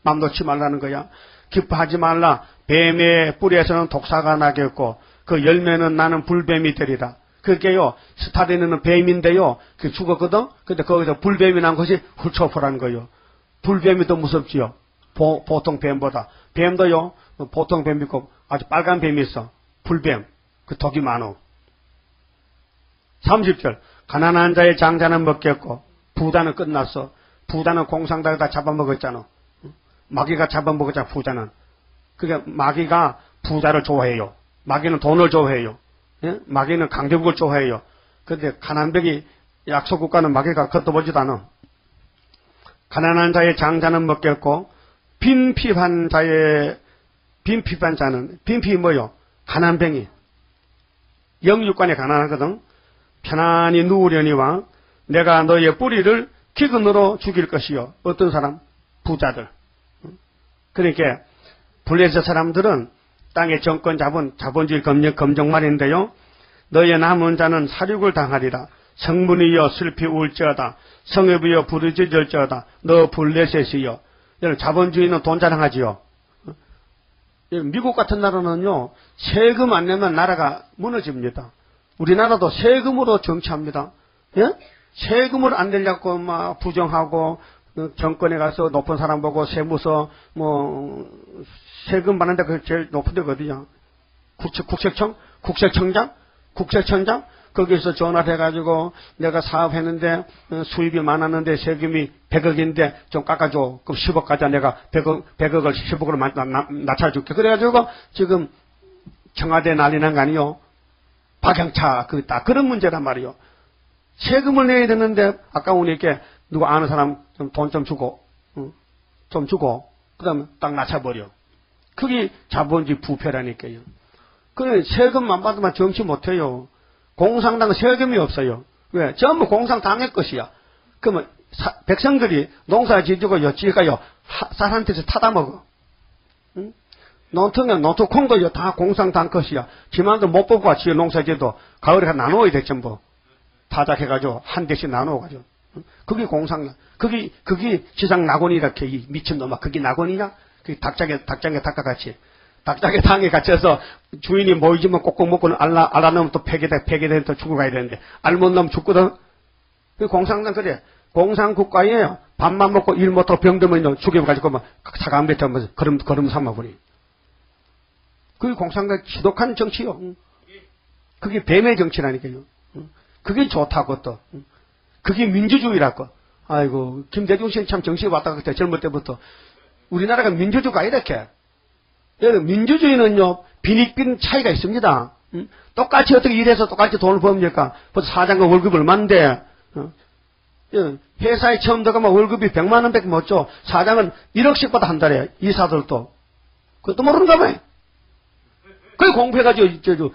맘 놓지 말라는 거야. 기뻐하지 말라. 뱀의 뿌리에서는 독사가 나겠고 그 열매는 나는 불뱀이 되리라. 그게요 스타리는 뱀인데요 그 죽었거든. 근데 거기서 불뱀이 난 것이 훌초포라는 거예요. 불뱀이 더 무섭지요. 보통 뱀보다. 뱀도요 보통 뱀이 있고 아주 빨간 뱀이 있어. 불뱀. 그 독이 많어. 30절 가난한 자의 장자는 먹겠고 부자는 끝났어. 부자는 공상당에 다 잡아먹었잖아. 마귀가 잡아먹었잖아. 부자는. 그게 마귀가 부자를 좋아해요. 마귀는 돈을 좋아해요. 예? 마귀는 강대국을 좋아해요. 그런데 가난백이 약소국가는 마귀가 걷어보지도 않아. 가난한 자의 장자는 먹겠고 빈핍한 자는 빈핍이 뭐요? 가난뱅이. 영육간에 가난하거든. 편안히 누우려니와 내가 너의 뿌리를 기근으로 죽일 것이요. 어떤 사람? 부자들. 그러니까 블레셋 사람들은 땅에 정권 잡은 자본주의 검정말인데요. 너의 남은 자는 사륙을 당하리라. 성문이여 슬피 울지어다. 성읍이여 부르짖을지어다. 너 블레셋이여. 여러분 자본주의는 돈 자랑하지요. 미국 같은 나라는요, 세금 안 내면 나라가 무너집니다. 우리나라도 세금으로 정치합니다. 예? 세금을 안 내려고 막 부정하고, 정권에 가서 높은 사람 보고 세무서, 세금 받는 데가 제일 높은 데거든요. 국세청장? 거기서 전화를 해가지고 내가 사업했는데 수입이 많았는데 세금이 100억인데 좀 깎아줘. 그럼 10억 가자. 내가 100억을 10억으로 낮춰줄게. 그래가지고 지금 청와대 난리 난 거 아니요. 박영차 그런 문제란 말이요. 세금을 내야 되는데 아까우니까 누구 아는 사람 돈 좀 주고 그 다음에 딱 낮춰버려. 그게 자본주의 부패라니까요. 그래 세금만 받으면 정치 못해요. 공산당은 세금이 없어요. 왜? 전부 공산당의 것이야. 그러면 백성들이 농사 지지고 여지가요 사람한테서 타다 먹어. 응? 논토 콩도요 다 공산당 것이야. 지만도 못 뽑고 와 지어 농사지도 가을에 나누어야 돼 전부. 타작해가지고 한 대씩 나누어가지고. 응? 그게 공산당. 그게 지상 낙원이라 이 미친놈아. 그게 낙원이냐? 그게 닭장에 닭같이. 닭장에 당에 갇혀서 주인이 모이지면 꼭꼭 먹고는 알아놓으면 또 폐기돼 또 죽어가야 되는데 알 못 넣으면 죽거든. 그 공산당 그래. 공산국가에 밥만 먹고 일 못하고 병들면 죽여가지고 막 사과 한 뱉으면서 걸음 삼아버리. 그게 공산당 지독한 정치요. 그게 뱀의 정치라니까요. 그게 좋다고 또. 그게 민주주의라고. 아이고 김대중 씨는 참 정신이 왔다 갔다 젊을 때부터. 우리나라가 민주주의가 이렇게. 민주주의는요, 빈익빈 차이가 있습니다. 똑같이 어떻게 일해서 똑같이 돈을 법니까? 벌써 사장과 월급이 얼마인데, 회사에 처음 들어가면 월급이 100만 원밖에 못 줘. 사장은 1억씩 받아 한 달에, 이사들도. 그것도 모르는가 봐요. 그게 공부해가지고,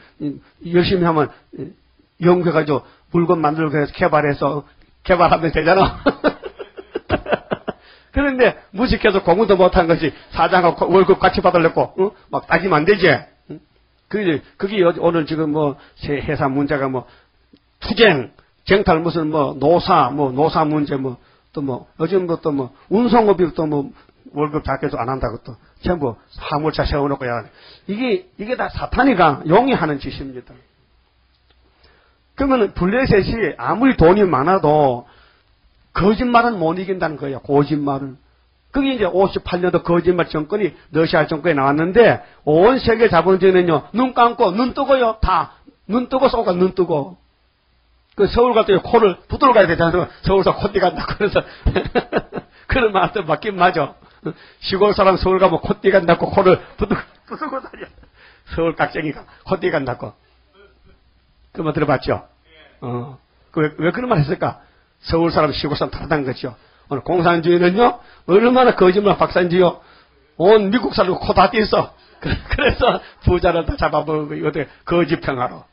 열심히 하면, 연구해가지고, 물건 만들고 해서 개발하면 되잖아. 그런데 무식해서 공부도 못한 것이 사장하고 월급 같이 받으려고 막 따지면 안 되지. 그게 오늘 지금 회사 문제가 투쟁, 쟁탈 무슨 노사 문제 요즘도 운송업이 또 월급 작게도 안 한다고 또 전부 화물차 세워놓고 이게 다 사탄이가 용이 하는 짓입니다. 그러면 블레셋이 아무리 돈이 많아도 거짓말은 못 이긴다는 거예요. 거짓말은. 그게 이제 58년도 거짓말 정권이 러시아 정권이 나왔는데 온 세계 자본주의는요. 눈 감고 눈 뜨고요. 다 눈 뜨고 쏘고 눈 뜨고. 그 서울 갈 때 코를 부들어 가야 되잖아요. 서울서 콧띠 간다고 그래서 그런 말도 맞긴 맞아. 시골 사람 서울 가면 콧띠 간다고 코를 부들고 다녀. 서울 깍쟁이가 콧띠 간다고. 그 말 들어봤죠? 왜 그런 말 했을까? 서울 사람, 시골 사람 다르다는 거죠. 오늘 공산주의는요, 얼마나 거짓말 박산지요. 온 미국 사람 코 다 띄었어. 그래서 부자를 다 잡아먹고, 이것들 거짓평화로.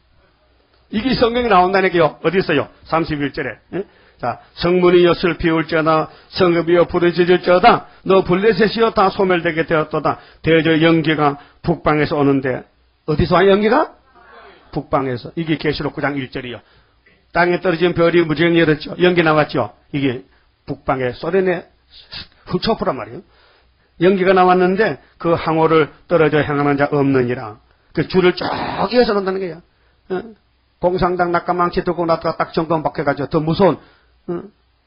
이게 성경에 나온다니까요. 어디 있어요? 31절에. 예? 자, 성문이여 슬피울지어다, 성읍이여 부르짖을지어다, 너 블레셋이여 다 소멸되게 되었도다. 대저 연기가 북방에서 오는데, 어디서 와 연기가? 북방에서. 이게 계시록 9장 1절이요. 땅에 떨어진 별이 무지개 열었죠. 연기 나왔죠. 이게 북방에 소련에 훌초프란 말이에요. 연기가 나왔는데 그 항오를 떨어져 향하는 자 없느니라. 그 줄을 쭉 이어서 논다는 거예요. 공산당 낙가망치 들고 나다가 딱 정권 바뀌어가지고 더 무서운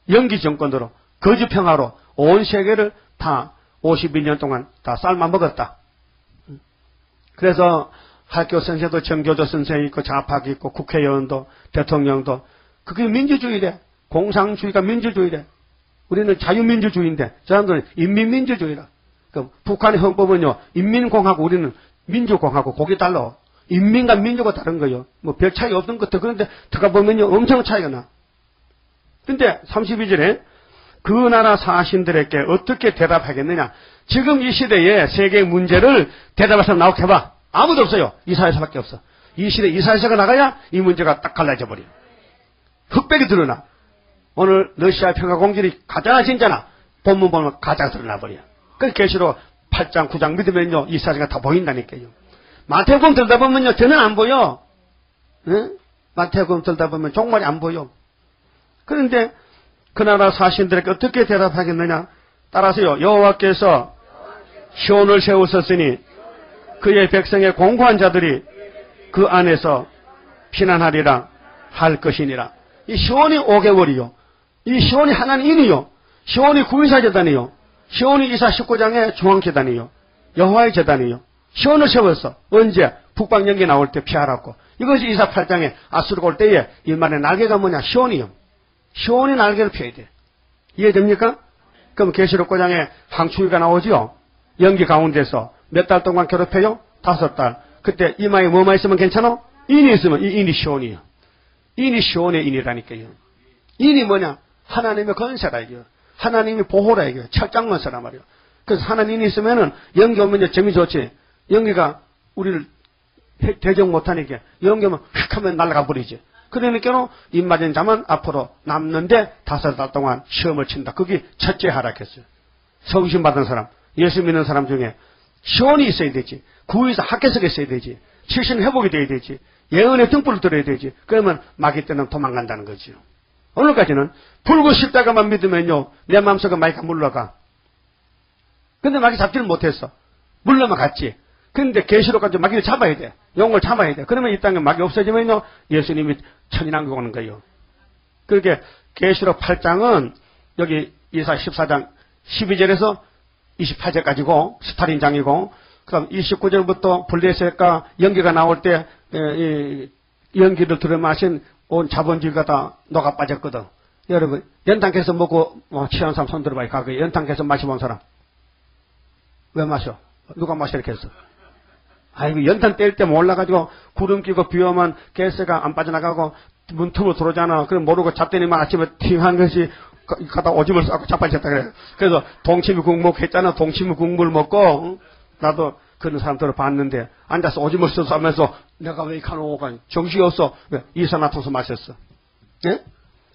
연기 정권으로 거짓평화로 온 세계를 다 52년 동안 다 삶아 먹었다. 그래서 학교 선생도 정교조 선생이 있고 좌파가 있고 국회의원도 대통령도 그게 민주주의래. 공산주의가 민주주의래. 우리는 자유민주주의인데 저 사람들은 인민민주주의라. 그럼 북한의 헌법은요. 인민공화국 우리는 민주공화국 거기 달라. 인민과 민주가 다른 거예요. 별 차이 없는 것 같아. 그런데 들어가 보면요. 엄청 차이가 나. 근데 32절에 그 나라 사신들에게 어떻게 대답하겠느냐. 지금 이 시대에 세계 문제를 대답할 사람 나오게 해봐. 아무도 없어요. 이사야서밖에 없어. 이 시대 이사야서가 나가야 이 문제가 딱 갈라져 버려. 흑백이 드러나. 오늘 러시아 평화 공진이 가짜나 진짜나 본문 보면 가짜가 드러나 버려. 그 계시록 8장 9장 믿으면요 이사야서가 다 보인다니까요. 마태복음 들다 보면요 저는 안 보여. 응? 마태복음 들다 보면 종말이 안 보여. 그런데 그 나라 사신들에게 어떻게 대답하겠느냐. 따라서요 여호와께서 시온을 세우셨으니 그의 백성의 공고한 자들이 그 안에서 피난하리라 할 것이니라. 이 시온이 5개월이요. 이 시온이 하나님이요. 시온이 구의사 재단이요. 시온이 이사 19장의 중앙재단이요. 여호와의 재단이요. 시온을 세웠어. 언제? 북방 연기 나올 때 피하라고. 이것이 이사 8장에 아수르가 올 때에 이 말의 날개가 뭐냐? 시온이요. 시온이 날개를 펴야 돼. 이해됩니까? 그럼 계시록 9장에 황추위가 나오죠. 연기 가운데서 몇 달 동안 괴롭혀요? 5달. 그때 이마에 뭐만 있으면 괜찮아? 인이 있으면 이 인이 시온이요. 인이 시온의 인이라니까요. 인이 뭐냐? 하나님의 건세라 이거요. 하나님이 보호라 이거요. 철장문서라 말이요. 그래서 하나님이 있으면은 연기 오면 이제 재미 좋지. 연기가 우리를 대적 못하니까 연기 오면 휙 하면 날아가 버리지. 그러니까는 입 맞은 자만 앞으로 남는데 5달 동안 시험을 친다. 그게 첫째 하락했어요. 성신 받은 사람, 예수 믿는 사람 중에 시온이 있어야 되지. 구의사 학계석에 있어야 되지. 실신 회복이 돼야 되지. 예언의 등불을 들어야 되지. 그러면 마귀 때는 도망간다는 거지요. 오늘까지는 불구 십자가만 믿으면요. 내 마음속에 마귀가 물러가. 근데 마귀 잡지를 못했어. 물러만 갔지. 근데 계시록까지 마귀를 잡아야 돼. 용을 잡아야 돼. 그러면 이 땅에 마귀 없어지면요. 예수님이 천인왕국 오는 거예요. 그렇게 계시록 8장은 여기 이사 14장 12절에서 28절까지고 18인장이고 그다음 29절부터 블레셋과 연기가 나올 때 연기를 들어마신 온 자본주의가 다 녹아 빠졌거든. 여러분 연탄께서 먹고 취한 사람 손 들어봐요. 가게 연탄께서 마셔본 사람. 왜 마셔? 누가 마셔 이렇게 했어? 아이고 연탄 뗄 때 몰라가지고 구름 끼고 비 오면 가스가 안 빠져나가고 문틈으로 들어오잖아. 그럼 모르고 잡더니만 아침에 팅한 것이 가다 오줌을 싸고 자빠졌다 그래. 그래서 동치미 국물 했잖아. 동치미 국물 먹고 나도 그런 사람들을 봤는데 앉아서 오줌을 싸면서 내가 왜 이렇게 하노가 정신이 없어. 왜? 이산화탄소 마셨어. 예?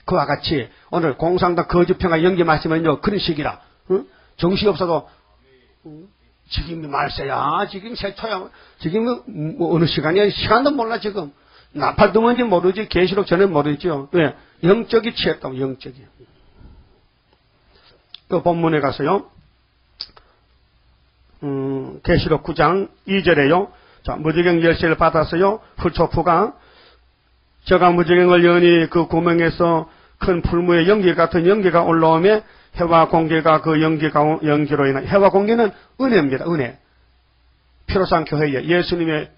그와 같이 오늘 공상당 거짓평화 연기 마시면요 그런 식이라. 응? 정신이 없어도 지금 말세야 지금 세초야 지금 뭐 어느 시간이야 시간도 몰라 지금 나팔도 뭔지 모르지 계시록 전에 모르죠. 왜? 영적이 취했다고 영적이. 그 본문에 가서요. 계시록 9장 2절에요. 자, 무지경 열쇠를 받았어요. 훌초프가 저가 무지경을 여니 그 구멍에서 큰 풀무에 연기 같은 연기가 올라오며 해와 공기가 그 연기로 인한 해와 공기는 은혜입니다. 은혜. 피로상 교회에 예수님의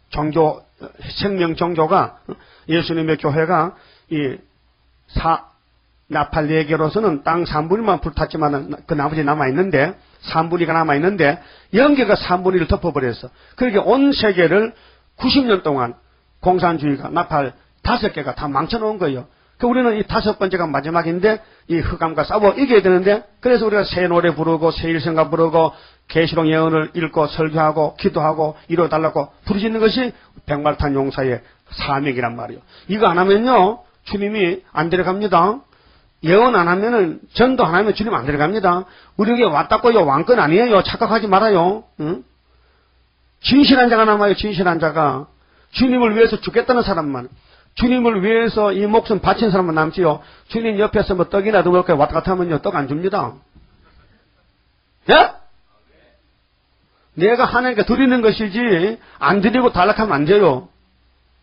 종교 생명 종교가 예수님의 교회가 이 나팔 4개로서는 땅 3분의 1만 불탔지만 그 나머지 남아있는데 3분의 2가 남아있는데 연기가 3분의 1을 덮어버렸어. 그러니까 온 세계를 90년 동안 공산주의가 나팔 5개가 다 망쳐놓은 거예요. 우리는 이 5번째가 마지막인데 이 흑암과 싸워 이겨야 되는데 그래서 우리가 새 노래 부르고 새 일성가 부르고 계시록 예언을 읽고 설교하고 기도하고 이뤄달라고 부르짖는 것이 백말탄 용사의 사명이란 말이에요. 이거 안 하면요 주님이 안 데려갑니다. 예언 안 하면은 전도 안 하면 주님 안 데려갑니다. 우리에게 왔다고요 왕권 아니에요. 착각하지 말아요. 응? 진실한 자가 남아요. 진실한 자가 주님을 위해서 죽겠다는 사람만 주님을 위해서 이 목숨 바친 사람만 남지요. 주님 옆에서 뭐 떡이라도 먹고 왔다 갔다 하면요 떡 안 줍니다. 예? 내가 하나님께 드리는 것이지 안 드리고 달락하면 안 돼요.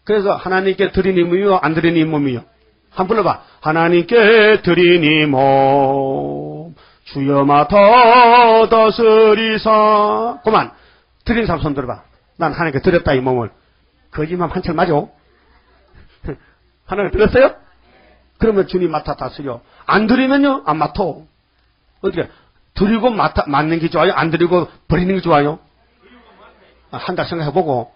그래서 하나님께 드린 임무요 안 드린 임무요. 한번 불러봐. 하나님께 드린 임무 주여 맡아 다스리사. 그만 드린 사람 손 들어봐. 난 하나님께 드렸다 이 몸을. 거짓말 한철 맞아. 하나님 드렸어요? 그러면 주님 맡아 다스려. 안 드리면요 안 맡아. 어떻게 드리고 맡는 게 좋아요? 안 드리고 버리는 게 좋아요? 한 달 생각해보고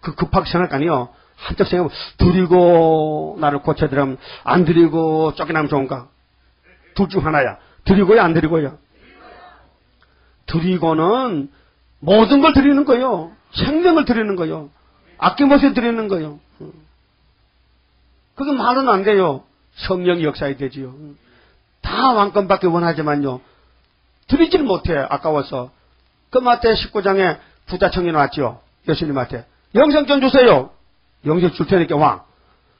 그 급하게 생각 아니요. 한참 생각해보고 드리고 나를 고쳐드리면 안 드리고 쫓겨나면 좋은가? 둘 중 하나야. 드리고요 안 드리고요? 드리고는 모든 걸 드리는 거예요. 생명을 드리는 거예요. 아낌없이 드리는 거예요. 그게 말은 안 돼요. 성령이 역사해야 되지요. 다 왕권받기 원하지만요. 드리질 못해. 아까워서. 그 마태 19장에 부자 청년 왔죠. 예수님한테. 영생전 주세요. 영생 줄 테니까 왕.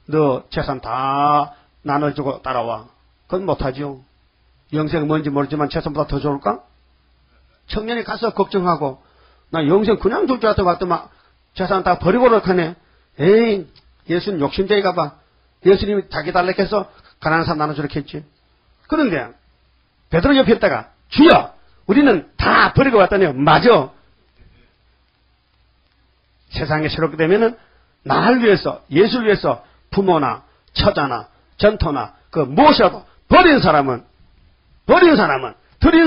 너 재산 다 나눠주고 따라와. 그건 못하죠. 영생은 뭔지 모르지만 재산보다 더 좋을까? 청년이 가서 걱정하고 나 영생 그냥 줄 줄 알았더니 왔더만 재산 다 버리고 그러네. 에이, 예수님 욕심쟁이가 봐. 예수님이 자기 달라해서 가난한 사람 나눠주겠지. 그런데 베드로 옆에 있다가 주여 우리는 다 버리고 왔다네요. 맞아. 세상에 새롭게 되면은 나를 위해서 예수를 위해서 부모나 처자나 전토나 그 무엇이라도 버린 사람은 드린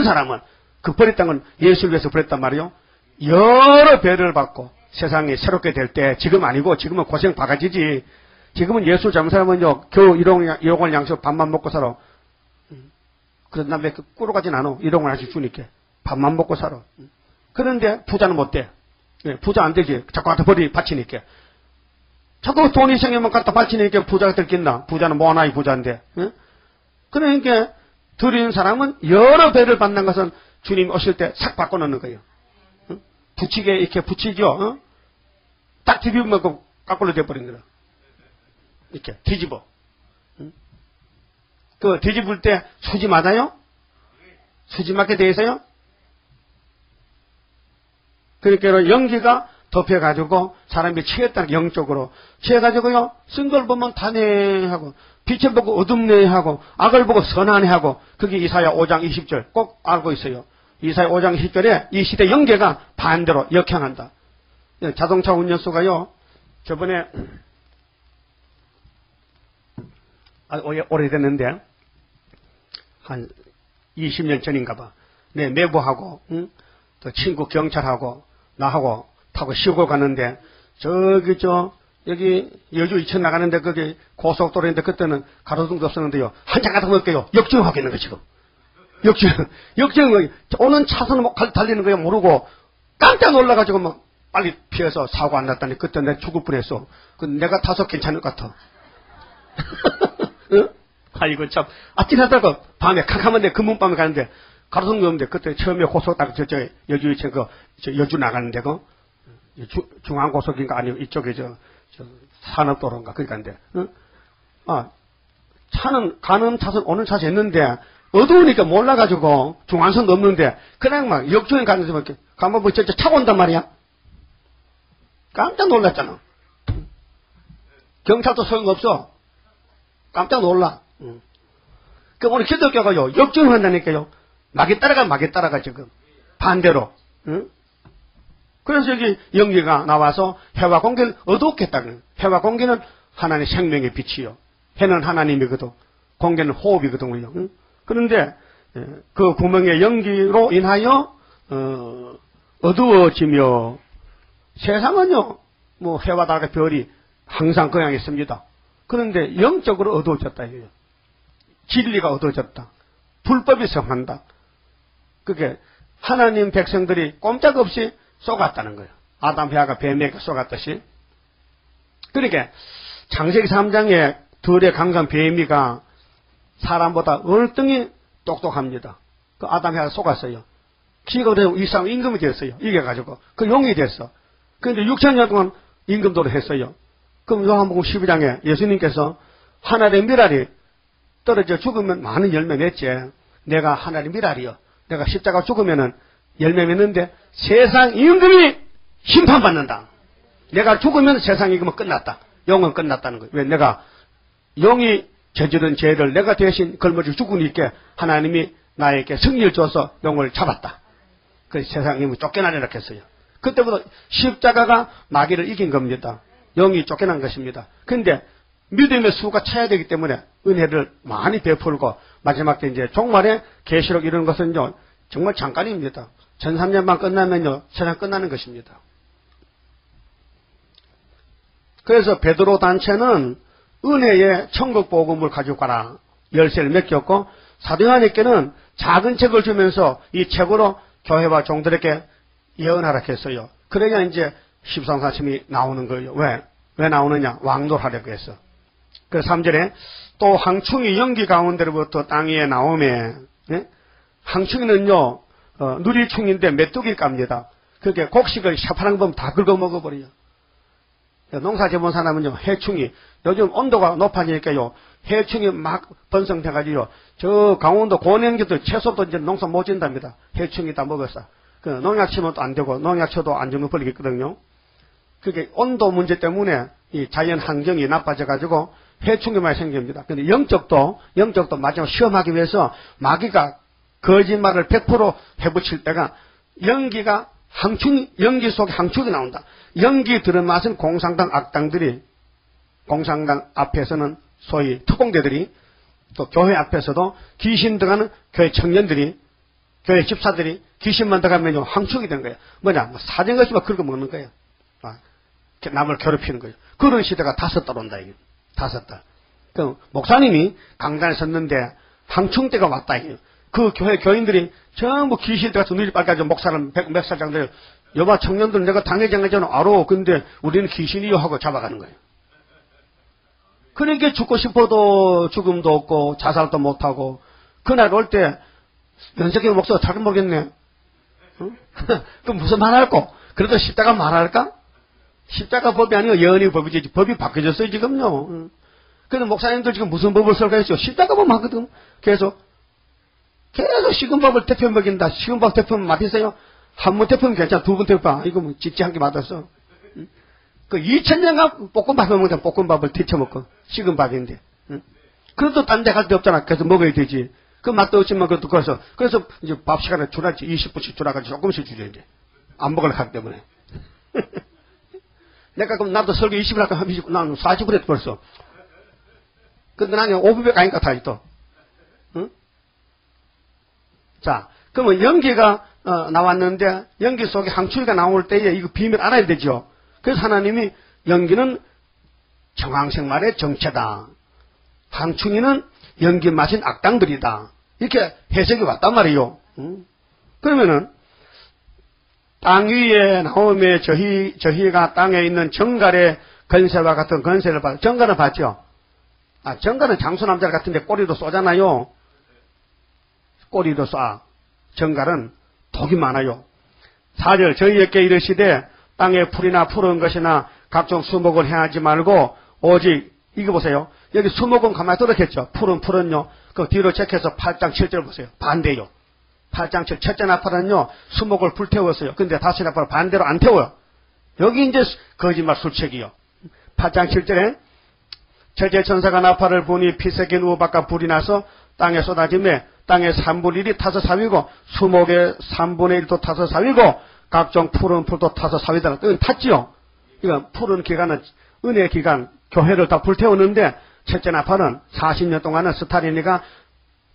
사람은 그 버렸다는 건 예수를 위해서 버렸단 말이요. 여러 배를 받고 세상이 새롭게 될 때 지금 아니고 지금은 고생 바가지지. 지금은 예수 잘못 살면요 겨우 일용할 양식 밥만 먹고 살아. 그래서 난 왜 꾸러가진 않아. 일용할 양식 주니까 밥만 먹고 살아. 그런데 부자는 못 돼. 부자 안 되지. 자꾸 갖다 바치니까. 자꾸 돈이 생기면 갖다 바치니까 부자가 될겠나. 부자는 뭐 하나의 부자인데. 그러니까 드린 사람은 여러 배를 받는 것은 주님 오실 때 싹 바꿔놓는 거예요. 붙이게 이렇게 붙이죠. 딱 뒤집으면 그 까꿀로 돼버린 거라. 이렇게 뒤집어. 그 뒤집을 때 수지 맞아요? 수지 맞게 돼 있어요? 그러니까 연기가 덮여가지고 사람이 취했다는 영적으로 취해가지고요 쓴 걸 보면 다네 하고 빛을 보고 어둡네 하고 악을 보고 선하네 하고 그게 이사야 5장 20절 꼭 알고 있어요. 이사야 5장 20절에 이 시대 연계가 반대로 역행한다. 자동차 운전수가요 저번에 오래됐는데 한 20년 전인가 봐. 내 내부하고 또 친구 경찰하고 나하고 타고 시골 갔는데 여기 여주 이천 나가는데 거기 고속도로인데 그때는 가로등도 없었는데요. 한참 가다 볼게요. 역주행하고 있는 거 지금. 역주행 오는 차선을 달리는 거야 모르고 깜짝 놀라가지고 막 빨리 피해서 사고 안 났다니 그때 내가 죽을 뻔했어. 내가 타서 괜찮을 것 같아. 응? 아이고 참 아찔하다고 밤에 캄캄한데 금문밤에 가는데 가로등도 없는데 그때 처음에 고속도로 저 여주 이천 여주 나가는데 중앙고속인가 아니면 이쪽에 저 산업도로인가 그러니까인데 차는 가는 차선 오는 차선 있는데 어두우니까 몰라가지고 중앙선도 없는데 그냥 막 역주행 가는데 막 이렇게 가면 뭐 진짜 차고 온단 말이야. 깜짝 놀랐잖아. 경찰도 소용없어. 깜짝 놀라. 그 오늘 기독교가요 역주행 한다니까요. 막이 따라가 지금 반대로. 그래서 여기 연기가 나와서 해와 공기는 어둡게 했다는. 해와 공기는 하나님의 생명의 빛이요. 해는 하나님이거든. 공기는 호흡이거든요. 그런데 그 구멍의 연기로 인하여 어두워지며 세상은요 뭐 해와 달과 별이 항상 그 양에 있습니다. 그런데 영적으로 어두워졌다 이거예요. 진리가 어두워졌다. 불법이 성한다. 그게 하나님 백성들이 꼼짝없이 쏘갔다는 거예요. 아담 해아가 뱀에게 쏘갔듯이. 그러니까 창세기 3장에 들의 강간 뱀이가 사람보다 월등히 똑똑합니다. 그 아담 해아가 쏘갔어요. 기가 되고 이 사람 임금이 됐어요. 이겨가지고 그 용이 됐어. 그런데 6,000년 동안 임금도를 했어요. 그럼 요한복음 12장에 예수님께서 하나의 미랄이 떨어져 죽으면 많은 열매 맺지. 내가 하나의 미랄이요. 내가 십자가 죽으면은 열매 맺는데 세상 임금이 심판받는다. 내가 죽으면 세상 임금은 끝났다. 영은 끝났다는 거예요. 왜? 내가 영이 저지른 죄를 내가 대신 걸머지고 죽으니까 하나님이 나에게 승리를 줘서 영을 잡았다. 그래서 세상 임금이 쫓겨나리라 했어요. 그때부터 십자가가 마귀를 이긴 겁니다. 영이 쫓겨난 것입니다. 그런데 믿음의 수가 차야 되기 때문에 은혜를 많이 베풀고 마지막 때 이제 종말에 계시록 이런 것은요 정말 잠깐입니다. 1300년만 끝나면요 세상 끝나는 것입니다. 그래서 베드로 단체는 은혜의 천국 복음을 가지고 가라 열쇠를 맡겼고 사도 요한에게는 작은 책을 주면서 이 책으로 교회와 종들에게 예언하라 했어요. 그래야 이제 십상사심이 나오는 거예요. 왜 나오느냐? 왕노하려고 했어. 그래서 3절에 또 항충이 연기 가운데로부터 땅 위에 나오매. 예? 항충이는요 누리충인데 메뚜기 깝니다. 그렇게 곡식을 샤파랑 보면 다 긁어 먹어버려요. 농사 지어본 사람은요 해충이 요즘 온도가 높아지니까요 해충이 막 번성돼가지고 저 강원도 고냉지도 채소도 이제 농사 못 짓답니다. 해충이 다 먹었어. 그 농약 치면 또 안 되고, 농약 쳐도 안전을 벌리겠거든요. 그게 온도 문제 때문에 이 자연 환경이 나빠져가지고 해충이 많이 생깁니다. 근데 영적도 마지막 시험하기 위해서 마귀가 거짓말을 100% 해붙일 때가 연기가 연기 속에 항축이 나온다. 연기 들은 맛은 공산당 악당들이, 공산당 앞에서는 소위 특공대들이, 또 교회 앞에서도 귀신 들어가는 교회 청년들이, 교회 집사들이 귀신만 들어가면 항축이 되는 거예요. 뭐냐, 사정없이 막 긁어 먹는 거예요. 남을 괴롭히는 거예요. 그런 시대가 5달 온다, 이게. 5달. 그 목사님이 강단에 섰는데 항충 때가 왔다, 이게. 그 교회 교인들이 전부 귀신 들어가서 눈이 빨개져 목사를 몇 살 정도 여봐 청년들 내가 당회장이잖아 알아. 근데 우리는 귀신이요 하고 잡아가는 거예요. 그러니까 죽고 싶어도 죽음도 없고 자살도 못하고 그날 올 때 연석이 목사가 잘 모르겠네. 응? 그럼 무슨 말 할까? 그래도 십자가 말할까? 십자가 법이 아니고 예언의 법이지. 법이 바뀌어졌어요 지금요. 응. 그래서 목사님들 지금 무슨 법을 설까 했죠? 십자가 법 하거든. 계속 식은밥을 대표 먹인다. 식은밥 대표 맛있어요? 한 번 대표면 괜찮아. 두 번 대표. 이거 뭐 집지 한 개 맞았어. 응? 그 2000년간 볶음밥을 먹자. 볶음밥을 데쳐 먹고. 식은밥인데. 응? 그래도 딴 데 갈 데 없잖아. 그래서 먹어야 되지. 그 맛도 없지만 그것도 그래서 이제 밥 시간에 주라지 20분씩 주라가지고 조금씩 주려 이제. 안 먹으려고 하기 때문에. 내가 그럼 나도 설교 20일 할까 하면 나는 40을 했어 벌써. 근데 나는 500 아닌가 다 또. 응? 자, 그러면 연기가 나왔는데 연기 속에 항추리가 나올 때에 이거 비밀 알아야 되죠. 그래서 하나님이 연기는 정황생활의 정체다. 항충이는 연기 마신 악당들이다. 이렇게 해석이 왔단 말이에요. 그러면은 땅 위에 나오며 저희가 땅에 있는 정갈의 건세와 같은 건세를 받아. 정갈은 봤죠? 정갈은 장수남자 같은데 꼬리도 쏘잖아요. 꼬리도 쏴. 정갈은 독이 많아요. 4절 저희에게 이르시되 땅에 풀이나 푸른 것이나 각종 수목을 행하지 말고 오직 이거 보세요. 여기 수목은 가만히 들었겠죠. 푸른요. 그 뒤로 체크해서 8장 7절 보세요. 반대요. 8장 7 첫째 나팔은요. 수목을 불태웠어요. 근데 다시 나팔은 반대로 안 태워요. 여기 이제 거짓말 술책이요. 8장 7절에 첫째 천사가 나팔을 부니 피 섞인 우박과 불이 나서 땅에 쏟아지매 땅의 3분의 1이 타서 사위고 수목의 3분의 1도 타서 사위고 각종 푸른 풀도 타서 사위다. 이건 탔지요. 이건 푸른 기간은 은혜 기간 교회를 다 불태우는데 첫째 나팔은 40년 동안은 스타린이가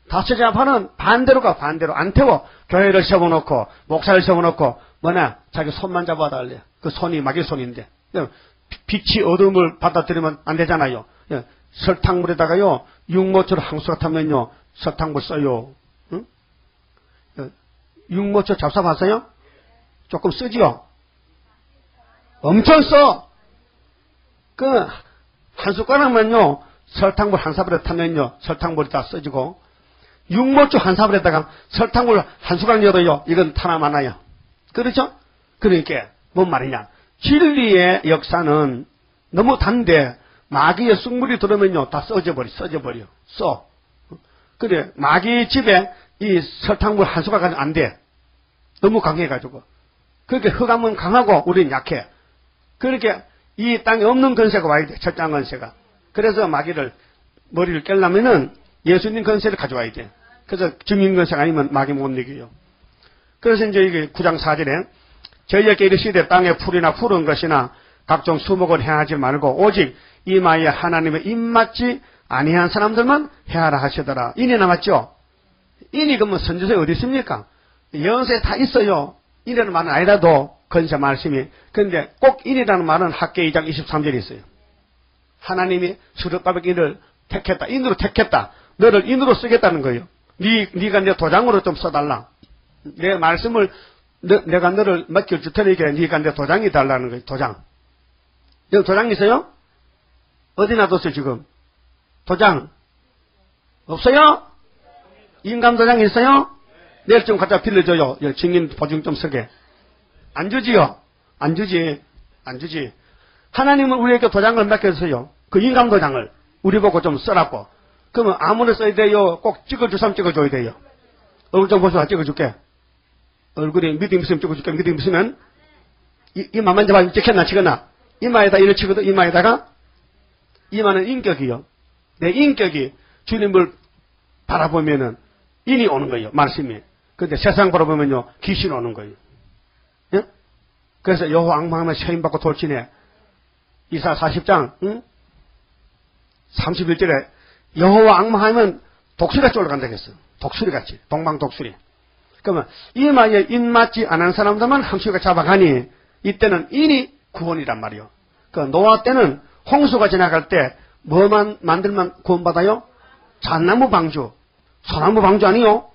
다섯째 나팔은 반대로 안 태워. 교회를 세워놓고 목사를 세워놓고 뭐냐 자기 손만 잡아달래. 그 손이 마귀 손인데 빛이 어둠을 받아들이면 안 되잖아요. 설탕물에다가요 육모초를 항수가 타면요 설탕물 써요. 응? 육모초 잡숴봤어요? 조금 쓰지요? 엄청 써! 한 숟가락만요, 설탕물 한 사발에 타면요, 설탕물이 다 써지고, 육모초 한 사발에다가 설탕물 한 숟가락 열어요. 이건 타나 마나요. 그렇죠? 그러니까, 뭔 말이냐. 진리의 역사는 너무 단데, 마귀의 쑥물이 들어오면요, 다 써져버려. 그래, 마귀 집에 이 설탕물 한 숟가락 가지고 안 돼. 너무 강해가지고. 그렇게 흑암은 강하고 우리는 약해. 그렇게 이 땅에 없는 건세가 와야 돼. 철장 건세가. 그래서 마귀를 머리를 깰려면은 예수님 건세를 가져와야 돼. 그래서 증인 건세가 아니면 마귀 못 이겨요. 그래서 이제 이게 9장 4절에 저희에게 이르시되 땅에 풀이나 푸른 것이나 각종 수목을 행하지 말고 오직 이마에 하나님의 입맞지 아니한 사람들만 해하라 하시더라. 인이 남았죠? 인이 그러면 선지서에 어디 있습니까? 연세에 다 있어요. 인이라는 말은 아니라도 건세 말씀이. 그런데 꼭 인이라는 말은 학계 2장 23절에 있어요. 하나님이 수르바벨 인을 택했다. 인으로 택했다. 너를 인으로 쓰겠다는 거예요. 네가 내 도장으로 좀 써달라. 내 말씀을 내가 너를 맡겨줄 테니까 네가 내 도장이 달라는 거예요. 도장. 여기 도장 있어요? 어디 놔뒀어요 지금? 도장 없어요? 인감 도장 있어요? 내일 좀 갖다 빌려줘요. 증인 보증 좀 쓰게. 안 주지요? 안 주지. 하나님은 우리에게 도장을 맡겨주세요. 그 인감 도장을 우리 보고 좀 써라고. 그러면 아무나 써야 돼요? 꼭 찍어줄 사람 찍어줘야 돼요. 얼굴 좀 보세요. 찍어줄게. 얼굴에 믿음 있으면 찍어줄게. 믿음 있으면 이마 만져봐. 찍혔나 치거나 이마에다 이를 치거든. 이마에다가 이마는 인격이요. 내 인격이 주님을 바라보면은 인이 오는 거예요. 말씀이. 근데 세상 바라보면요 귀신 오는 거예요. 예? 그래서 여호와 악망하면 세임받고 돌진해. 이사 40장 31절에 여호와 악망하면 독수리같이 올라간다 했어. 독수리같이. 동방독수리. 그러면 이마에 인 맞지 않은 사람들만 함수가 잡아가니 이때는 인이 구원이란 말이요. 그 노아 때는 홍수가 지나갈 때 뭐만 만들면 구원받아요? 잣나무 방주. 소나무 방주 아니요?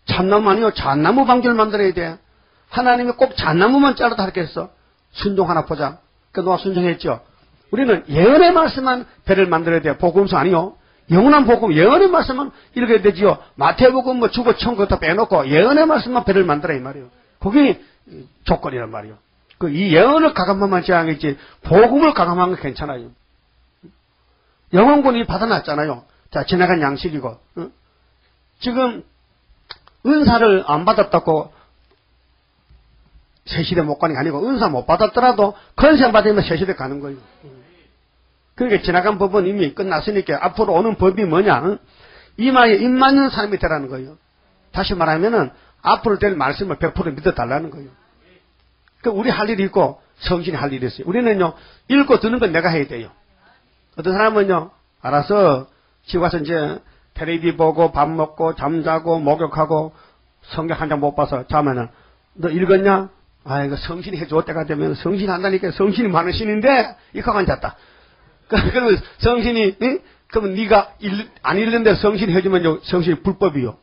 참나무 아니요? 잣나무 방주를 만들어야 돼. 하나님이 꼭 잣나무만 자르다 하겠어. 순종 하나 보자. 그 노아 순종했죠. 우리는 예언의 말씀만 배를 만들어야 돼. 복음서 아니요? 영원한 복음, 예언의 말씀만 읽어야 되지요. 마태복음 뭐 주고 천국 다 빼놓고 예언의 말씀만 배를 만들어 이 말이요. 그게 조건이란 말이요. 그 이 예언을 가감하면 제한이지 복음을 가감하면 괜찮아요. 영원군이 받아놨잖아요. 자, 지나간 양식이고. 지금 은사를 안 받았다고 새시대 못 가는 게 아니고 은사 못 받았더라도 컨셉 받으면 새시대 가는 거예요. 그러니까 지나간 법은 이미 끝났으니까 앞으로 오는 법이 뭐냐? 이마에 입 맞는 사람이 되라는 거예요. 다시 말하면은 앞으로 될 말씀을 100% 믿어달라는 거예요. 그 우리 할 일이 있고 성신이 할 일이 있어요. 우리는요 읽고 듣는 건 내가 해야 돼요. 어떤 사람은요 알아서 집에 가서 이제 텔레비 보고 밥 먹고 잠자고 목욕하고 성경 한 장 못 봐서 자면은 너 읽었냐? 아 이거 성신이 해줄 때가 되면 성신이 한다니까 성신이 많은 신인데 이거 앉았다. 그러면 성신이 응? 그러면 네가 안 읽는데 성신이 해주면 성신이 불법이요.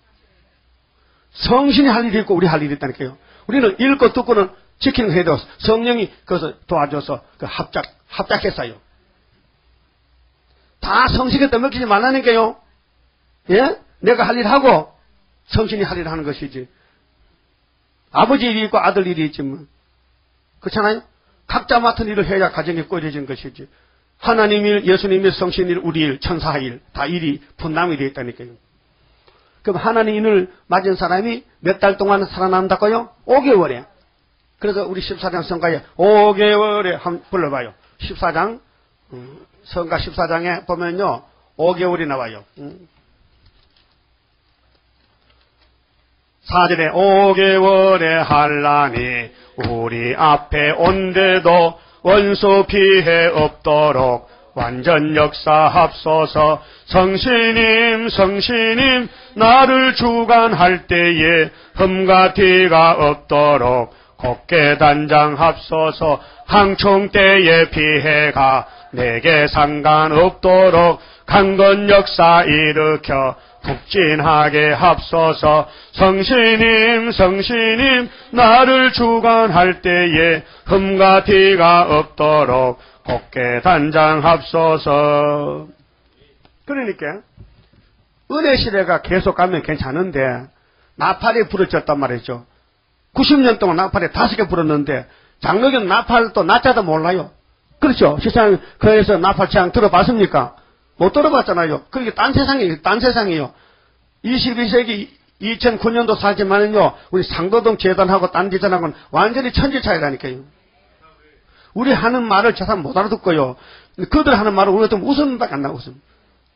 성신이 할 일이 있고 우리 할 일이 있다니까요. 우리는 읽고 듣고는 지키는 거 해야 되고 성령이 그것을 도와줘서 그 합작했어요. 다 성신에 떠먹히지 말라니까요. 예? 내가 할 일 하고 성신이 할 일을 하는 것이지. 아버지 일이 있고 아들 일이 있지만 그렇잖아요. 각자 맡은 일을 해야 가정이 꾸려진 것이지. 하나님 일, 예수님 일, 성신 일, 우리 일, 천사 일, 다 일이 분담이 되어 있다니까요. 그럼 하나님 일을 맞은 사람이 몇 달 동안 살아남는다고요? 5개월에. 그래서 우리 14장 성가에 5개월에 한번 불러봐요. 14장, 성가 14장에 보면요, 5개월이 나와요. 4절에 5개월에 한란이 우리 앞에 온데도 원수 피해 없도록 완전 역사합소서. 성신님 성신님 나를 주관할 때에 흠과 티가 없도록 곱게 단장합소서. 항총 때의 피해가 내게 상관없도록 강건 역사 일으켜 북진하게 합소서. 성신님 성신님 나를 주관할 때에 흠과 티가 없도록 곱게 단장합소서. 그러니까 은혜 시대가 계속 가면 괜찮은데 나팔이 부러졌단 말이죠. 90년 동안 나팔이 5개 불었는데 장로교는 나팔도 낮자도 몰라요. 그렇죠. 세상 그래서 나팔 취향 들어봤습니까? 못 들어봤잖아요. 그게 딴 세상이에요. 딴 세상이에요. 22세기 2009년도 살지만은요, 우리 상도동 재단하고 딴 재단하고는 완전히 천지 차이라니까요. 우리 하는 말을 잘 못 알아듣고요. 그들 하는 말을 우리한테 웃음밖에 안 나고 웃음.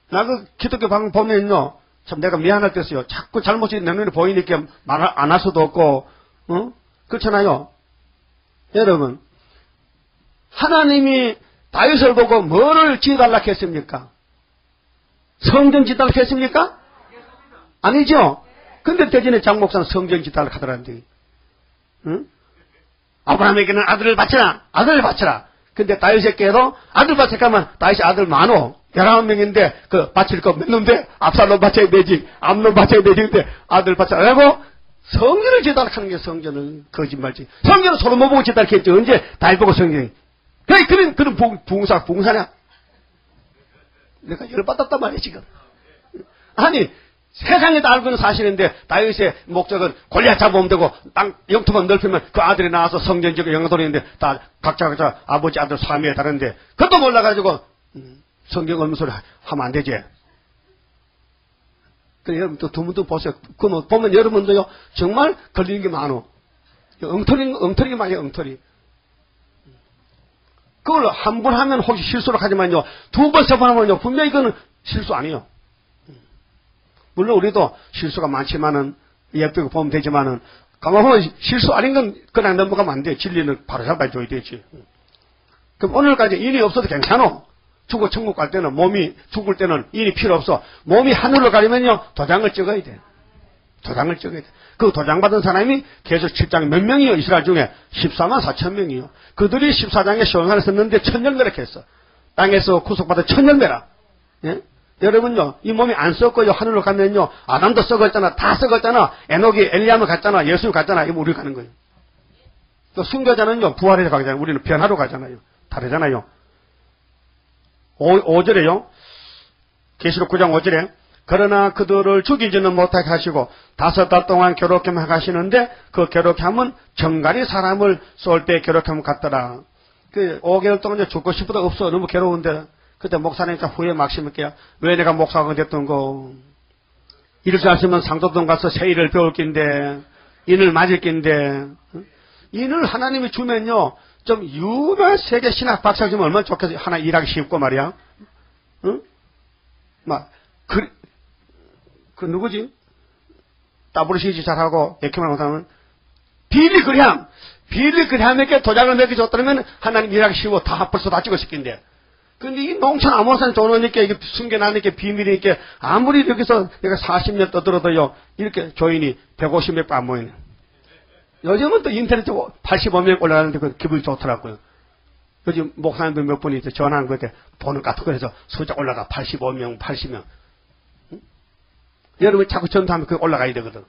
나 그 기독교 방송 보면요, 참 내가 미안할 때였어요. 자꾸 잘못이 내 눈에 보이니까 말 안 할 수도 없고, 그렇잖아요. 여러분, 하나님이 다윗을 보고 뭐를 지어달라 했습니까? 성전 지달라 했습니까? 아니죠? 근데 대전에 장 목사는 성전 지달라 하더란데. 응? 아브라함에게는 아들을 바쳐라. 아들을 바쳐라. 근데 다윗에게도 아들 바쳐라 하면 다윗이 아들 많어. 11명인데 그 바칠 거 몇 놈데 압살롬 바쳐야 되지. 암론 바쳐야 되지. 근데 아들 바쳐라고 성전을 지달라 하는 게 성전은 거짓말지. 성전은 솔로몬 보고 지달라 했지. 언제 다윗 보고 성전이. 그런 붕사냐? 내가 열받았단 말이야, 지금. 아니, 세상에 다 알고 있는 사실인데, 다윗의 목적은 골리앗 잡아오면 되고, 땅, 영토만 넓히면 그 아들이 나와서 성전 지고 영토리는데, 다 각자 아버지 아들 삶에 다른데, 그것도 몰라가지고, 성경 없는 소리 하면 안 되지. 그래, 여러분 또 두문도 보세요. 그거 보면 여러분도요, 정말 걸리는 게 많어. 엉터리 말이에요, 엉터리. 그걸 한 번 하면 혹시 실수를 하지만요, 두 번, 세 번 하면요, 분명히 이거는 실수 아니에요. 물론 우리도 실수가 많지만은, 예쁘게 보면 되지만은, 가만 보면 실수 아닌 건 그냥 넘어가면 안 돼. 진리는 바로 잡아줘야 되지. 그럼 오늘까지 인이 없어도 괜찮아. 죽어 천국 갈 때는 몸이, 죽을 때는 인이 필요 없어. 몸이 하늘로 가려면요, 도장을 찍어야 돼. 도장을 찍어야 돼. 그 도장 받은 사람이 계속 7장 몇 명이요? 이스라엘 중에 14만 4천 명이요. 그들이 14장에 시온산을 썼는데 1000열매를 했어. 땅에서 구속받아 1000열매라. 예? 여러분요, 이 몸이 안 썩고요, 하늘로 가면요, 아담도 썩었잖아, 다 썩었잖아, 에녹이 엘리야을 갔잖아, 예수 갔잖아, 이거 우리 가는 거예요. 또 순교자는요, 부활해서 가잖아요. 우리는 변화로 가잖아요. 다르잖아요. 5절에요, 계시록 9장 5절에, 그러나 그들을 죽이지는 못하게 하시고 5달 동안 괴롭게만 하시는데 그 괴롭게함은 정갈이 사람을 쏠 때 괴롭게함 같더라. 그 5개월 동안 죽고 싶어도 없어. 너무 괴로운데. 그때 목사님이 후에 막 심을게요. 왜 내가 목사가 됐던 거. 이럴 줄 알았으면 상도동 가서 세일을 배울 낀데, 인을 맞을 낀데, 인을 하나님이 주면요, 좀 유명한 세계 신학 박사 주면 얼마나 좋겠어요. 하나 일하기 쉽고 말이야. 응? 그 누구지? WCG 잘하고 에큐만 못하면 빌리 그리함에게 도장을 매겨줬다면 하나님 일하기 쉬워. 다 벌써 다 찍었을 낀데. 근데 이 농촌 아모산 돈오니까 이게 숨겨나니까 비밀이니까 아무리 여기서 내가 40년 떠들어도요, 이렇게 조인이 150명 안 모이네. 요즘은 또 인터넷 85명 올라가는데 그 기분이 좋더라고요. 요즘 목사님들 몇 분이 전화한 거에 보는 카톡에서 숫자 올라가 85명, 80명. 여러분 자꾸 전도하면 그게 올라가야 되거든.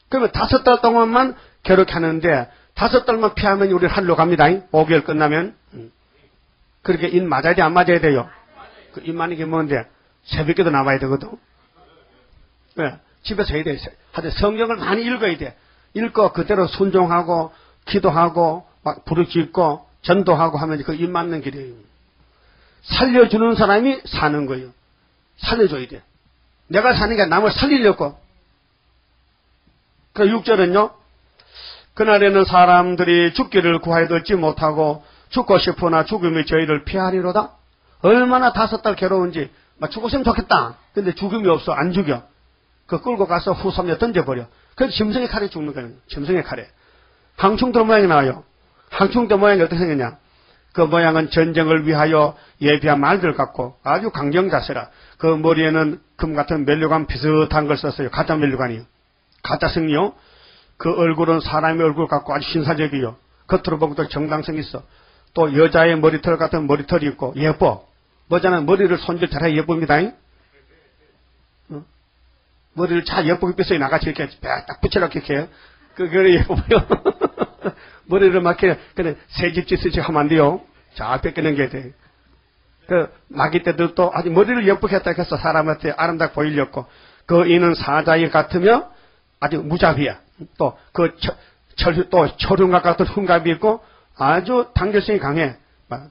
그러면 5달 동안만 괴롭게 하는데 5달만 피하면 우리 하늘로 갑니다. 5개월 끝나면. 그렇게 인 맞아야 돼, 안 맞아야 돼요? 그 인 맞는 게 뭔데? 새벽에도 나와야 되거든. 왜? 집에서 해야 돼. 하여튼 성경을 많이 읽어야 돼. 읽고 그대로 순종하고 기도하고 막 부르짖고 전도하고 하면 그 인 맞는 길이에요. 살려주는 사람이 사는 거예요. 살려줘야 돼. 내가 사는 게 남을 살리려고. 그 6절은요. 그날에는 사람들이 죽기를 구하여도 얻지 못하고 죽고 싶으나 죽음이 저희를 피하리로다. 얼마나 5달 괴로운지. 막 죽었으면 좋겠다. 근데 죽음이 없어. 안 죽여. 그 끌고 가서 후섬에 던져버려. 그래서 짐승의 칼에 죽는 거예요. 짐승의 칼에. 항충들 모양이 나와요. 항충들 모양이 어떻게 생겼냐. 그 모양은 전쟁을 위하여 예비한 말들 같고 아주 강경자세라. 그 머리에는 금 같은 멜류관 비슷한 걸 썼어요. 가짜 멜류관이요. 가짜 승리요. 그 얼굴은 사람의 얼굴 같고 아주 신사적이요. 겉으로 보고도 정당성 있어. 또 여자의 머리털 같은 머리털이 있고 예뻐. 뭐잖아, 머리를 손질 잘해 예쁩니다. 머리를 잘 예쁘게 빗어요. 나같이 이렇게 딱 붙여놓게 이렇게 해요. 그게 예뻐요. 머리를 막 이렇게, 그래, 새집짓듯이 하면 안 돼요. 잘 뺏겨낸 돼. 그, 마귀 때들도 아주 머리를 예쁘게 했다 해서 사람한테 아름답게 보이려고. 그 이는 사자일 같으며 아주 무자비야. 또, 또 철흉갑 같은 흉갑이 있고 아주 단결성이 강해.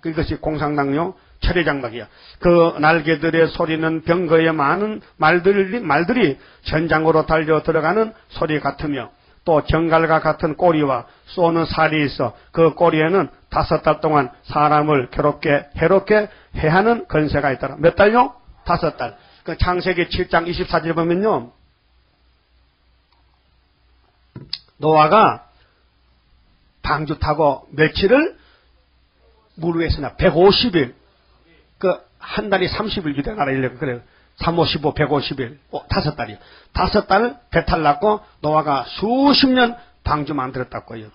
그것이 공상당뇨 철회장막이야. 그 날개들의 소리는 병거의 많은 말들이 전장으로 달려 들어가는 소리 같으며 또 정갈과 같은 꼬리와 쏘는 살이 있어 그 꼬리에는 5달 동안 사람을 해롭게 해하는 건세가 있더라. 몇 달요? 5달. 그 창세기 7장 24절 보면요. 노아가 방주 타고 며칠을 물 위에 있으나 150일. 그 한 달이 30일 유대나라 일려고 그래요. 3, 5, 15, 150일. 5달이요. 5달 배탈 났고 노아가 수십 년 방주 만들었다고요.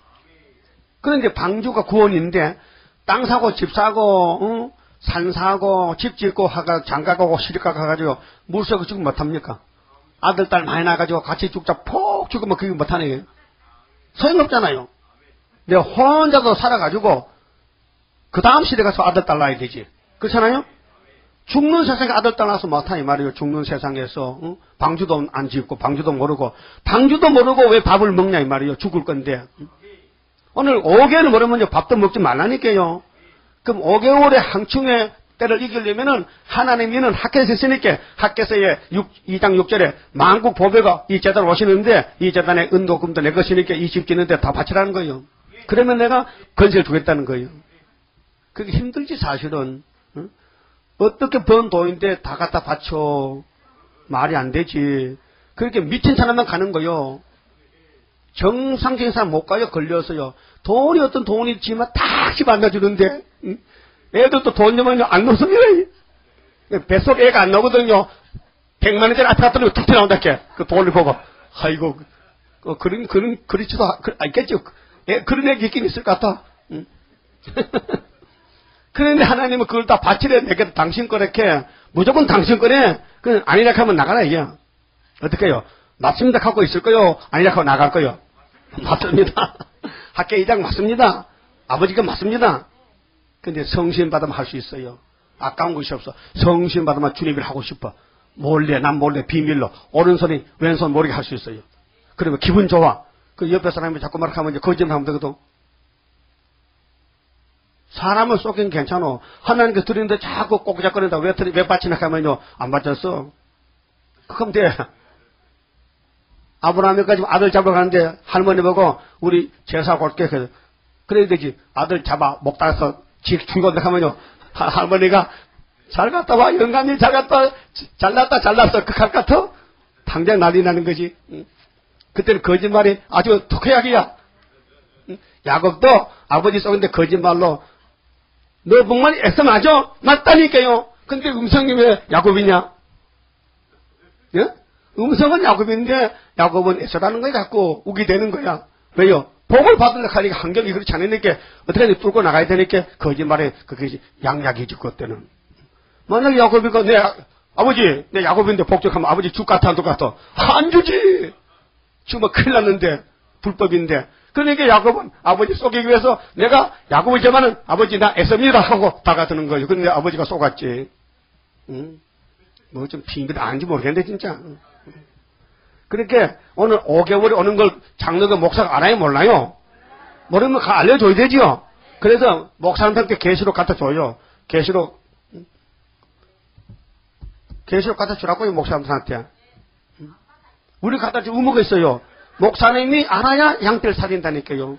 그런데 방주가 구원인데 땅 사고 집 사고 산 사고 집 짓고 장가 가고 시집가 가가지고 물 쏘고 죽으면 못합니까? 아들 딸 많이 나가지고 같이 죽자 폭 죽으면 그게 못하네. 소용없잖아요. 내가 혼자도 살아가지고 그 다음 시대 가서 아들 딸 낳아야 되지. 그렇잖아요? 죽는 세상에 아들 딸 낳아서 못하니 말이에요. 죽는 세상에서 방주도 안 짓고 방주도 모르고 왜 밥을 먹냐 이 말이에요. 죽을 건데. 오늘 5개월 모르면 밥도 먹지 말라니까요. 그럼 5개월에 항충에 때를 이기려면은 하나님이는 학개에서 있으니까 학개서의 2장 6절에 만국 보배가 이 재단 오시는데 이 재단의 은도금도 내 것이니까 이 집 짓는데 다 바치라는 거예요. 그러면 내가 건세를 주겠다는 거예요. 그게 힘들지 사실은. 응? 어떻게 번 돈인데 다 갖다 바쳐. 말이 안 되지. 그렇게 미친 사람만 가는 거요. 정상적인 사람 못 가요. 걸려서요. 돈이 어떤 돈이 있지만 다시 만나주는데 응? 애들도 돈 주면 안 넣습니다. 뱃속 애가 안 나오거든요. 100만 원짜리 앞에 갔더니 툭 튀어나온다 게. 그 돈을 보고 아이고 그렇지도 알겠죠. 그런 애기 있긴 있을 것 같아. 응? 그런데 하나님은 그걸 다 바치래. 내가 당신 거래게 무조건 당신 거래. 그 아니라 하면 나가라 이게. 어떻게 해요? 맞습니다 갖고 있을 거요. 아니라 하고 나갈 거요. 맞습니다. 학교 이장 맞습니다. 아버지가 맞습니다. 근데 성신 받으면 할 수 있어요. 아까운 것이 없어. 성신 받으면 주님을 하고 싶어. 몰래 난 몰래 비밀로 오른손이 왼손 모르게 할 수 있어요. 그러면 기분 좋아. 그 옆에 사람이 자꾸 말하면 이제 거짓말하면 되거든. 사람을 쏘긴 괜찮아. 하나님께 드리는데 자꾸 꼬꾸작거린다. 왜 바치나 하면요. 안 바쳤어. 그럼 돼. 아브라함이까지 아들 잡으러 가는데 할머니 보고 우리 제사 골게 그래야 되지. 아들 잡아 목 따서 죽이건데 하면요. 할머니가 잘 갔다 와. 영감님 잘 갔다 와. 잘났어. 그 갈 같아? 당장 난리 나는 거지. 그때는 거짓말이 아주 독해약이야. 야곱도 아버지 속인데 거짓말로 너 목말이 애써 맞아? 맞다니까요. 근데 음성이 왜 야곱이냐? 예? 음성은 야곱인데 야곱은 애써라는 거야. 자꾸 우기 되는 거야. 왜요? 복을 받으려고 하니까 환경이 그렇지 않으니까 어떻게든 뚫고 나가야 되니까 거짓말에 그게 양약이지 그때는. 만약에 야곱이가 아버지 내 야곱인데 복적하면 아버지 죽 같아 안 똑같아? 안 주지. 지금 큰일 났는데 불법인데. 그러니까 야곱은 아버지 속이기 위해서 내가 야곱이지만은 아버지 나 애씁니다 하고 다가드는 거예요. 근데 아버지가 속았지. 응? 뭐 좀 핑계 아닌지 모르겠는데 진짜. 그러니까 오늘 5개월이 오는 걸 장로가 목사가 알아요 몰라요? 모르면 알려줘야 되지요. 그래서 목사님한테 계시록 갖다 줘요. 계시록 갖다 주라고요 목사님한테. 우리 갖다 줄 의무가 있어요. 목사님이 알아야 양떼를 살린다니까요.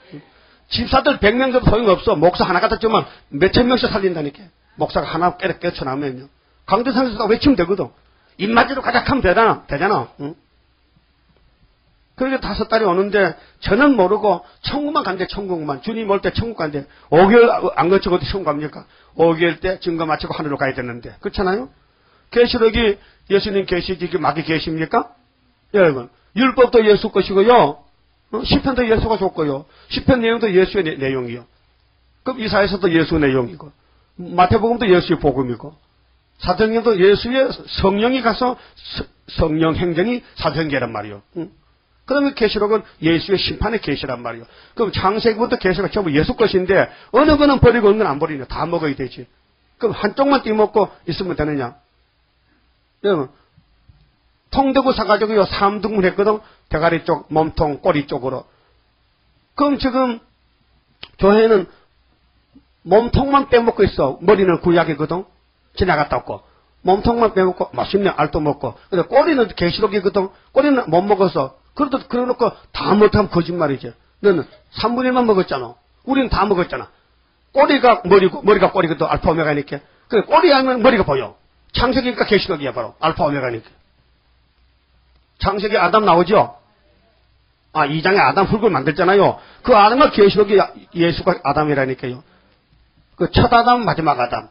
집사들 100명 정도 소용없어. 목사 하나 갖다 주면 몇천 명씩 살린다니까. 목사가 하나 깨쳐나면요. 강대상에서 외치면 되거든. 입맞이로 가자 하면 되잖아. 응? 그렇게 5달이 오는데 저는 모르고 천국만 간대. 천국만. 주님 올 때 천국 간대. 5개월 안 거치고 어디 천국 갑니까? 5개월 때 증거 마치고 하늘로 가야 되는데. 그렇잖아요? 계시록이 예수님 계시지 마귀 계십니까? 여러분. 율법도 예수 것이고요. 시편도 예수가 줬고요. 시편 내용도 예수의 내용이요. 그럼 이사야서도 예수 내용이고 마태복음도 예수의 복음이고 사도행전도 예수의 성령이 가서 성령 행정이 사도행전이란 말이요. 그러면 계시록은 예수의 심판의 계시란 말이요. 그럼 창세기부터 계시록 전부 예수 것인데 어느 거는 버리고 어느 건 안 버리냐. 다 먹어야 되지. 그럼 한쪽만 띄먹고 있으면 되느냐. 여러분. 통대구 사가지고요, 3등분 했거든? 대가리 쪽, 몸통, 꼬리 쪽으로. 그럼 지금, 교회는 몸통만 빼먹고 있어. 머리는 구약이거든? 지나갔다 왔고. 몸통만 빼먹고, 맛있네, 알도 먹고. 근데 꼬리는 계시록이거든? 꼬리는 못 먹어서. 그래놓고 다 못하면 거짓말이지. 너는 3분의 1만 먹었잖아. 우리는 다 먹었잖아. 꼬리가 머리고, 머리가 꼬리거든, 알파 오메가니까. 그 꼬리 하면 머리가 보여. 창세기니까 계시록이야, 바로. 알파 오메가니까. 창세기 아담 나오죠? 2장에 아담 흙을 만들잖아요. 그 아담과 계시록이 예수가 아담이라니까요. 그 첫 아담, 마지막 아담.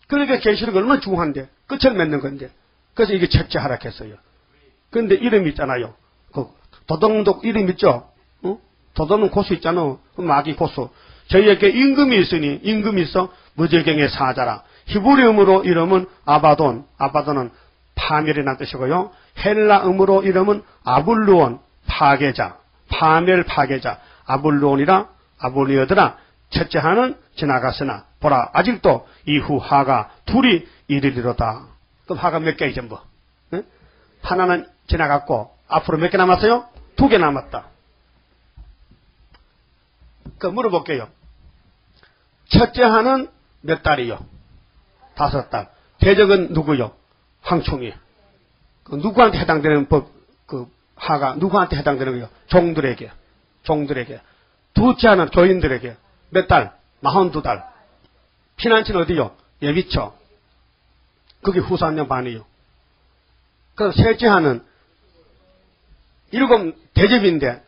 그러니까 계시록이 얼마나 중요한데. 끝을 맺는 건데. 그래서 이게 첫째 하락했어요. 그런데 이름이 있잖아요. 그 도덕도 이름 있죠? 응? 도덕은 고수 있잖아. 마귀 고수. 저희에게 임금이 있으니, 임금이 있어 무저경의 사자라. 히브리음으로 이름은 아바돈. 아바돈은 파멸이라는 뜻이고요. 헬라음으로 이름은 아불루온, 파괴자, 파멸 파괴자, 아불루온이라 아볼리어드라. 첫째 하는 지나갔으나 보라 아직도 이후 하가 둘이 이르리로다. 그럼 하가 몇 개 전부? 네? 하나는 지나갔고 앞으로 몇 개 남았어요? 2개 남았다. 그 물어볼게요. 첫째 하는 몇 달이요? 5달. 대적은 누구요? 황충이. 그 누구한테 해당되는 하가 누구한테 해당되는 거요? 종들에게. 두째하는 교인들에게. 몇 달? 42달. 피난처는 어디요? 예비처. 그게 후사 1년 반이요. 그럼 셋째하는 7 대접인데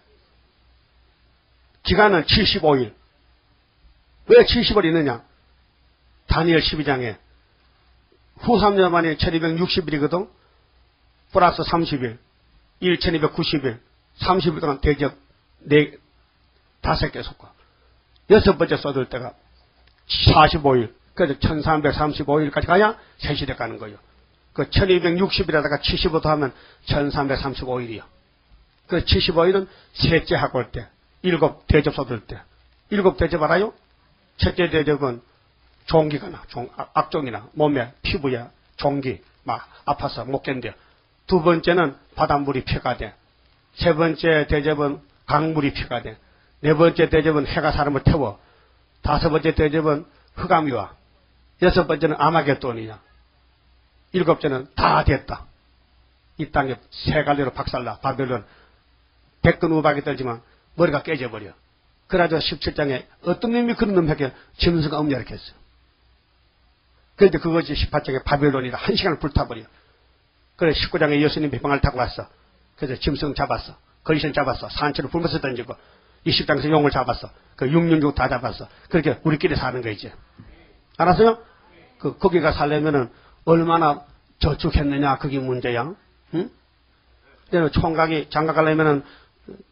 기간은 75일. 왜 70일 있느냐? 다니엘 12장에 후 3년 만에 1260일이거든. 플러스 30일. 1290일. 30일 동안 대접 5개 쏟고. 6번째 쏟을 때가 45일. 그래서 1335일까지 가야 새시대 가는 거예요. 그 1260일에다가 75도 하면 1335일이요. 그 75일은 셋째 하고 올 때. 7 대접 쏟을 때. 7 대접 알아요? 첫째 대접은 종기가 나. 악종이나 몸에 피부에 종기 막 아파서 못 견뎌. 2번째는 바닷물이 피가 돼. 3번째 대접은 강물이 피가 돼. 4번째 대접은 해가 사람을 태워. 5번째 대접은 흑암이 와. 6번째는 아마겟돈이냐. 7째는 다 됐다. 이 땅에 3갈래로 박살나. 바벨론 백근 우박이 떨지만 머리가 깨져버려. 그래가지고 17장에 어떤 놈이 그런 놈에게 짐승가 없냐 이렇게 했어요. 그런데 그것이 18장에 바벨론이라 1시간을 불타버려. 그래 19장에 예수님 배방을 타고 왔어. 그래서 짐승 잡았어. 거리선 잡았어. 산채로 불면서 던지고 20장에서 용을 잡았어. 그 666 다 잡았어. 그렇게 우리끼리 사는 거 이제. 알았어요? 거기가 살려면은 얼마나 저축했느냐 그게 문제야. 응? 총각이 장가 가려면은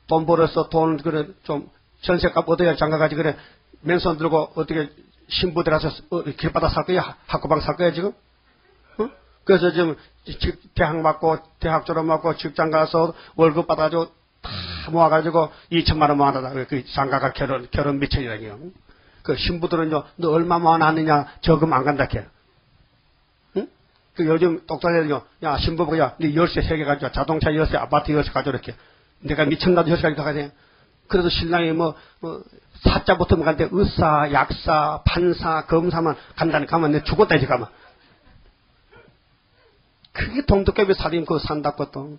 돈 벌어서 돈 그래 좀 전세값 얻어야 장가 가지. 그래 맨손 들고 어떻게 신부 들어서 길바다 살 거야? 학구방 살 거야 지금? 응? 그래서 지금 대학 맞고 대학 졸업 맞고 직장 가서 월급 받아가지고 다 모아가지고 2천만 원 모아놨다. 그 장가가 결혼 미천이라니요. 그 신부들은요, 너 얼마 모아놨느냐 저금 안 간다 캐. 응? 그 요즘 똑똑해요. 야 신부가 야, 네 열쇠 3개 가져와. 자동차 열쇠, 아파트 열쇠 가져와 이렇게. 내가 미천나도 열쇠 가져가 돼. 그래서 신랑이 사자 붙으면 간대. 의사, 약사, 판사, 검사만 간다니 가면 내 죽었다 이제 가면. 그게 동덕개비 살인 그거 산다고 또.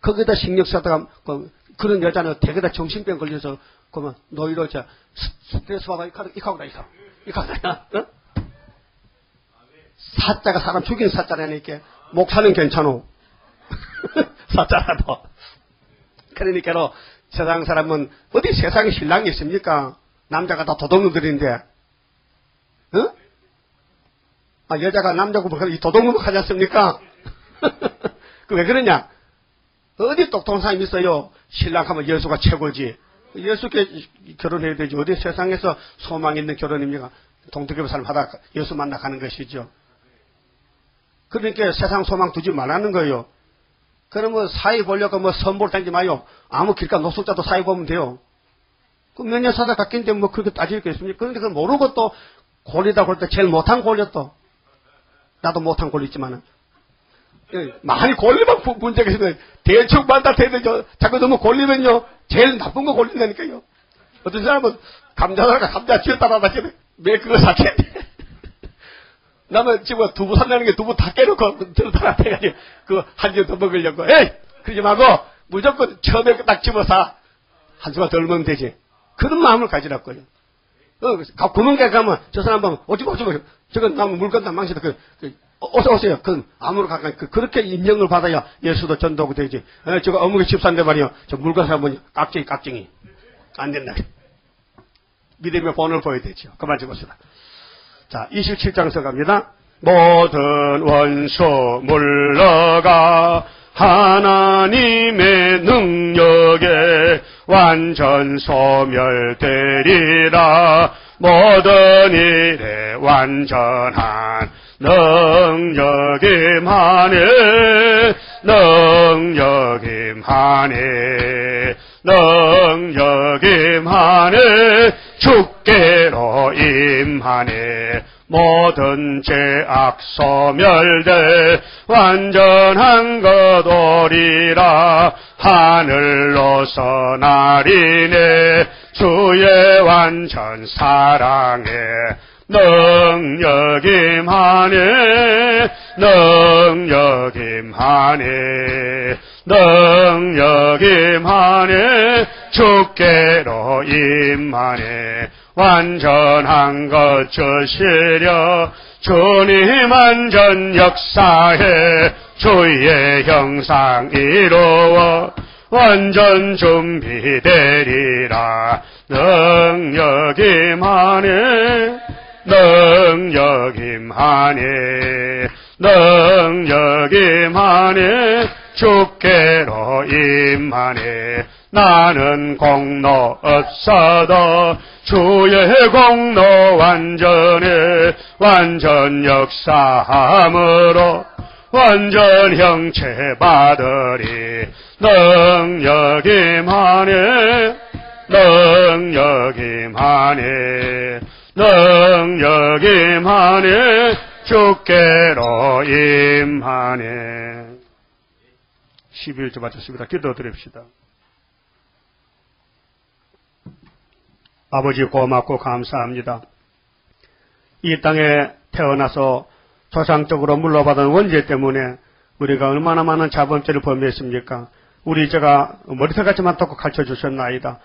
거기다 식력 쓰다가 그런 여자는 대개다 정신병 걸려서 그러면 노이로 스트레스 받아 이카고다 어? 사자가 사람 죽이는 사자라니까 목사는 괜찮어. 사자라도. 그러니까 세상 사람은 어디 세상에 신랑이 있습니까? 남자가 다 도둑놈들인데, 어? 아 여자가 남자고 이 도둑놈을 하지 않습니까? 그 왜 그러냐? 어디 똑똑한 사람이 있어요? 신랑 하면 예수가 최고지. 예수께 결혼해야 되지. 어디 세상에서 소망 있는 결혼입니까? 동덕교부 사람 하다 예수 만나 가는 것이죠. 그러니까 세상 소망 두지 말라는 거예요. 그러면 사위 보려고 선볼 다니지 마요. 아무 길가 노숙자도 사위 보면 돼요. 그 몇 년 사다 갔긴데 그렇게 따질 게 있습니까? 그런데 그걸 모르고 또 골리다 골 때 제일 못한 골려 또. 나도 못한 골리지만은. 많이 골리면 문제가 있으면 대충 만다 되는데 자꾸 너무 골리면요 제일 나쁜 거 골린다니까요. 어떤 사람은 감자다가 감자 쥐었다 놔봤지 왜 그거 삭해? 나는 지금 두부 산다는 게 두부 다 깨놓고 들었다 해가지고 그거 한 점 더 먹으려고. 에이 그러지 말고 무조건 처음에 딱 집어서 한 조각 덜 먹으면 되지. 그런 마음을 가지라고요. 구멍가게 가면 저 사람 보면 어찌고 저건 나무 물건 다 망치다 오세요. 아무로 가까 그렇게 임명을 받아야 예수도 전도하고 되지. 저거 어묵이 집사인데 말이요. 저 물건 사면 깍쟁이. 안 된다. 믿음의 본을 보여야 되죠. 그만 찍읍시다. 자, 27장서 갑니다. 모든 원수 물러가 하나님의 능력에 완전 소멸되리라. 모든 일에 완전한 능력임하니 주께로 임하니 모든 죄악 소멸돼 완전한 것 오리라. 하늘로서 날이네 주의 완전 사랑에 능력임하네 능력임하네 능력임하네 주께로 임하네 완전한 것 주시려 주님 완전 역사해 주의 형상 이루어 완전 준비되리라 능력임하네 능력임하네 능력임하네 주께로 임하네 나는 공로 없어도 주의 공로 완전해 완전 역사함으로 완전 형체 받으리 능력임하네 능력임하네 능력임하네 주께로 임하네 12일째 마쳤습니다. 기도드립시다. 아버지 고맙고 감사합니다. 이 땅에 태어나서 조상적으로 물러받은 원죄 때문에 우리가 얼마나 많은 자범죄를 범했습니까? 우리 제가 머리털같이만 덮고 가르쳐주셨나이다.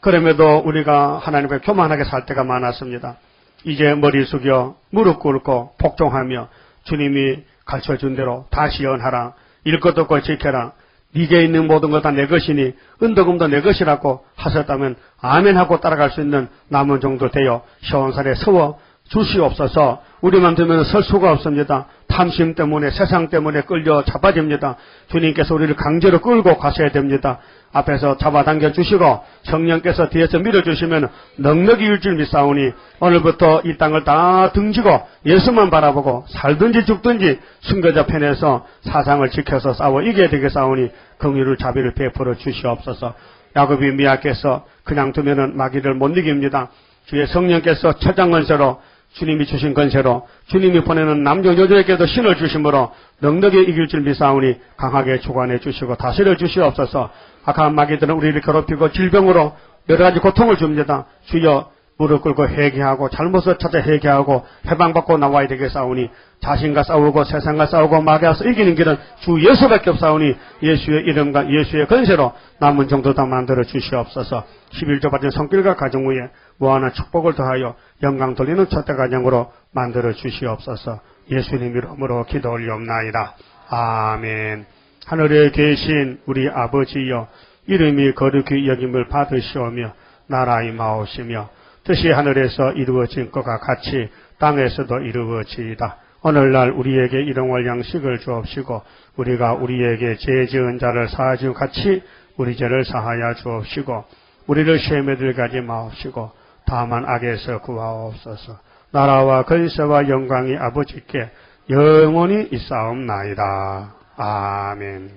그럼에도 우리가 하나님께 교만하게 살 때가 많았습니다. 이제 머리 숙여 무릎 꿇고 복종하며 주님이 가르쳐준 대로 다시 연하라. 잃을 것도 없고 지켜라. 네게 있는 모든 것 다 내 것이니 은덕음도 내 것이라고 하셨다면 아멘하고 따라갈 수 있는 남은 정도 되어 시원살에 서워 주시옵소서. 우리만 두면 설 수가 없습니다. 탐심 때문에 세상 때문에 끌려 잡아집니다. 주님께서 우리를 강제로 끌고 가셔야 됩니다. 앞에서 잡아당겨 주시고 성령께서 뒤에서 밀어주시면 넉넉히 일 줄 믿사오니 오늘부터 이 땅을 다 등지고 예수만 바라보고 살든지 죽든지 순교자 편에서 사상을 지켜서 싸워 이겨야 되겠사오니 긍휼을 자비를 베풀어 주시옵소서. 야곱이 미약해서 그냥 두면은 마귀를 못 이깁니다. 주의 성령께서 천장 건세로 주님이 주신 건세로 주님이 보내는 남녀 여자에게도 신을 주심으로 넉넉히 이길 줄 믿사오니 강하게 주관해 주시고 다스려 주시옵소서. 악한 마귀들은 우리를 괴롭히고 질병으로 여러 가지 고통을 줍니다. 주여 무릎 꿇고 회개하고 잘못을 찾아 회개하고 해방받고 나와야 되겠사오니 자신과 싸우고 세상과 싸우고 마귀와 이기는 길은 주 예수밖에 없사오니 예수의 이름과 예수의 건세로 남은 정도 다 만들어 주시옵소서. 11조 받은 성길과 가정 위에 무한한 축복을 더하여 영광 돌리는 첫대 가정으로 만들어 주시옵소서. 예수님 이름으로 기도 올리옵나이다. 아멘. 하늘에 계신 우리 아버지여 이름이 거룩히 여김을 받으시오며 나라 임하옵시며 뜻이 하늘에서 이루어진 것과 같이 땅에서도 이루어지이다. 오늘날 우리에게 일용할 양식을 주옵시고 우리가 우리에게 죄 지은 자를 사하지와 같이 우리 죄를 사하여 주옵시고 우리를 시험에 들게 하지 마옵시고 다만 악에서 구하옵소서. 나라와 권세와 영광이 아버지께 영원히 있사옵나이다. 아멘.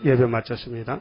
예배 마쳤습니다.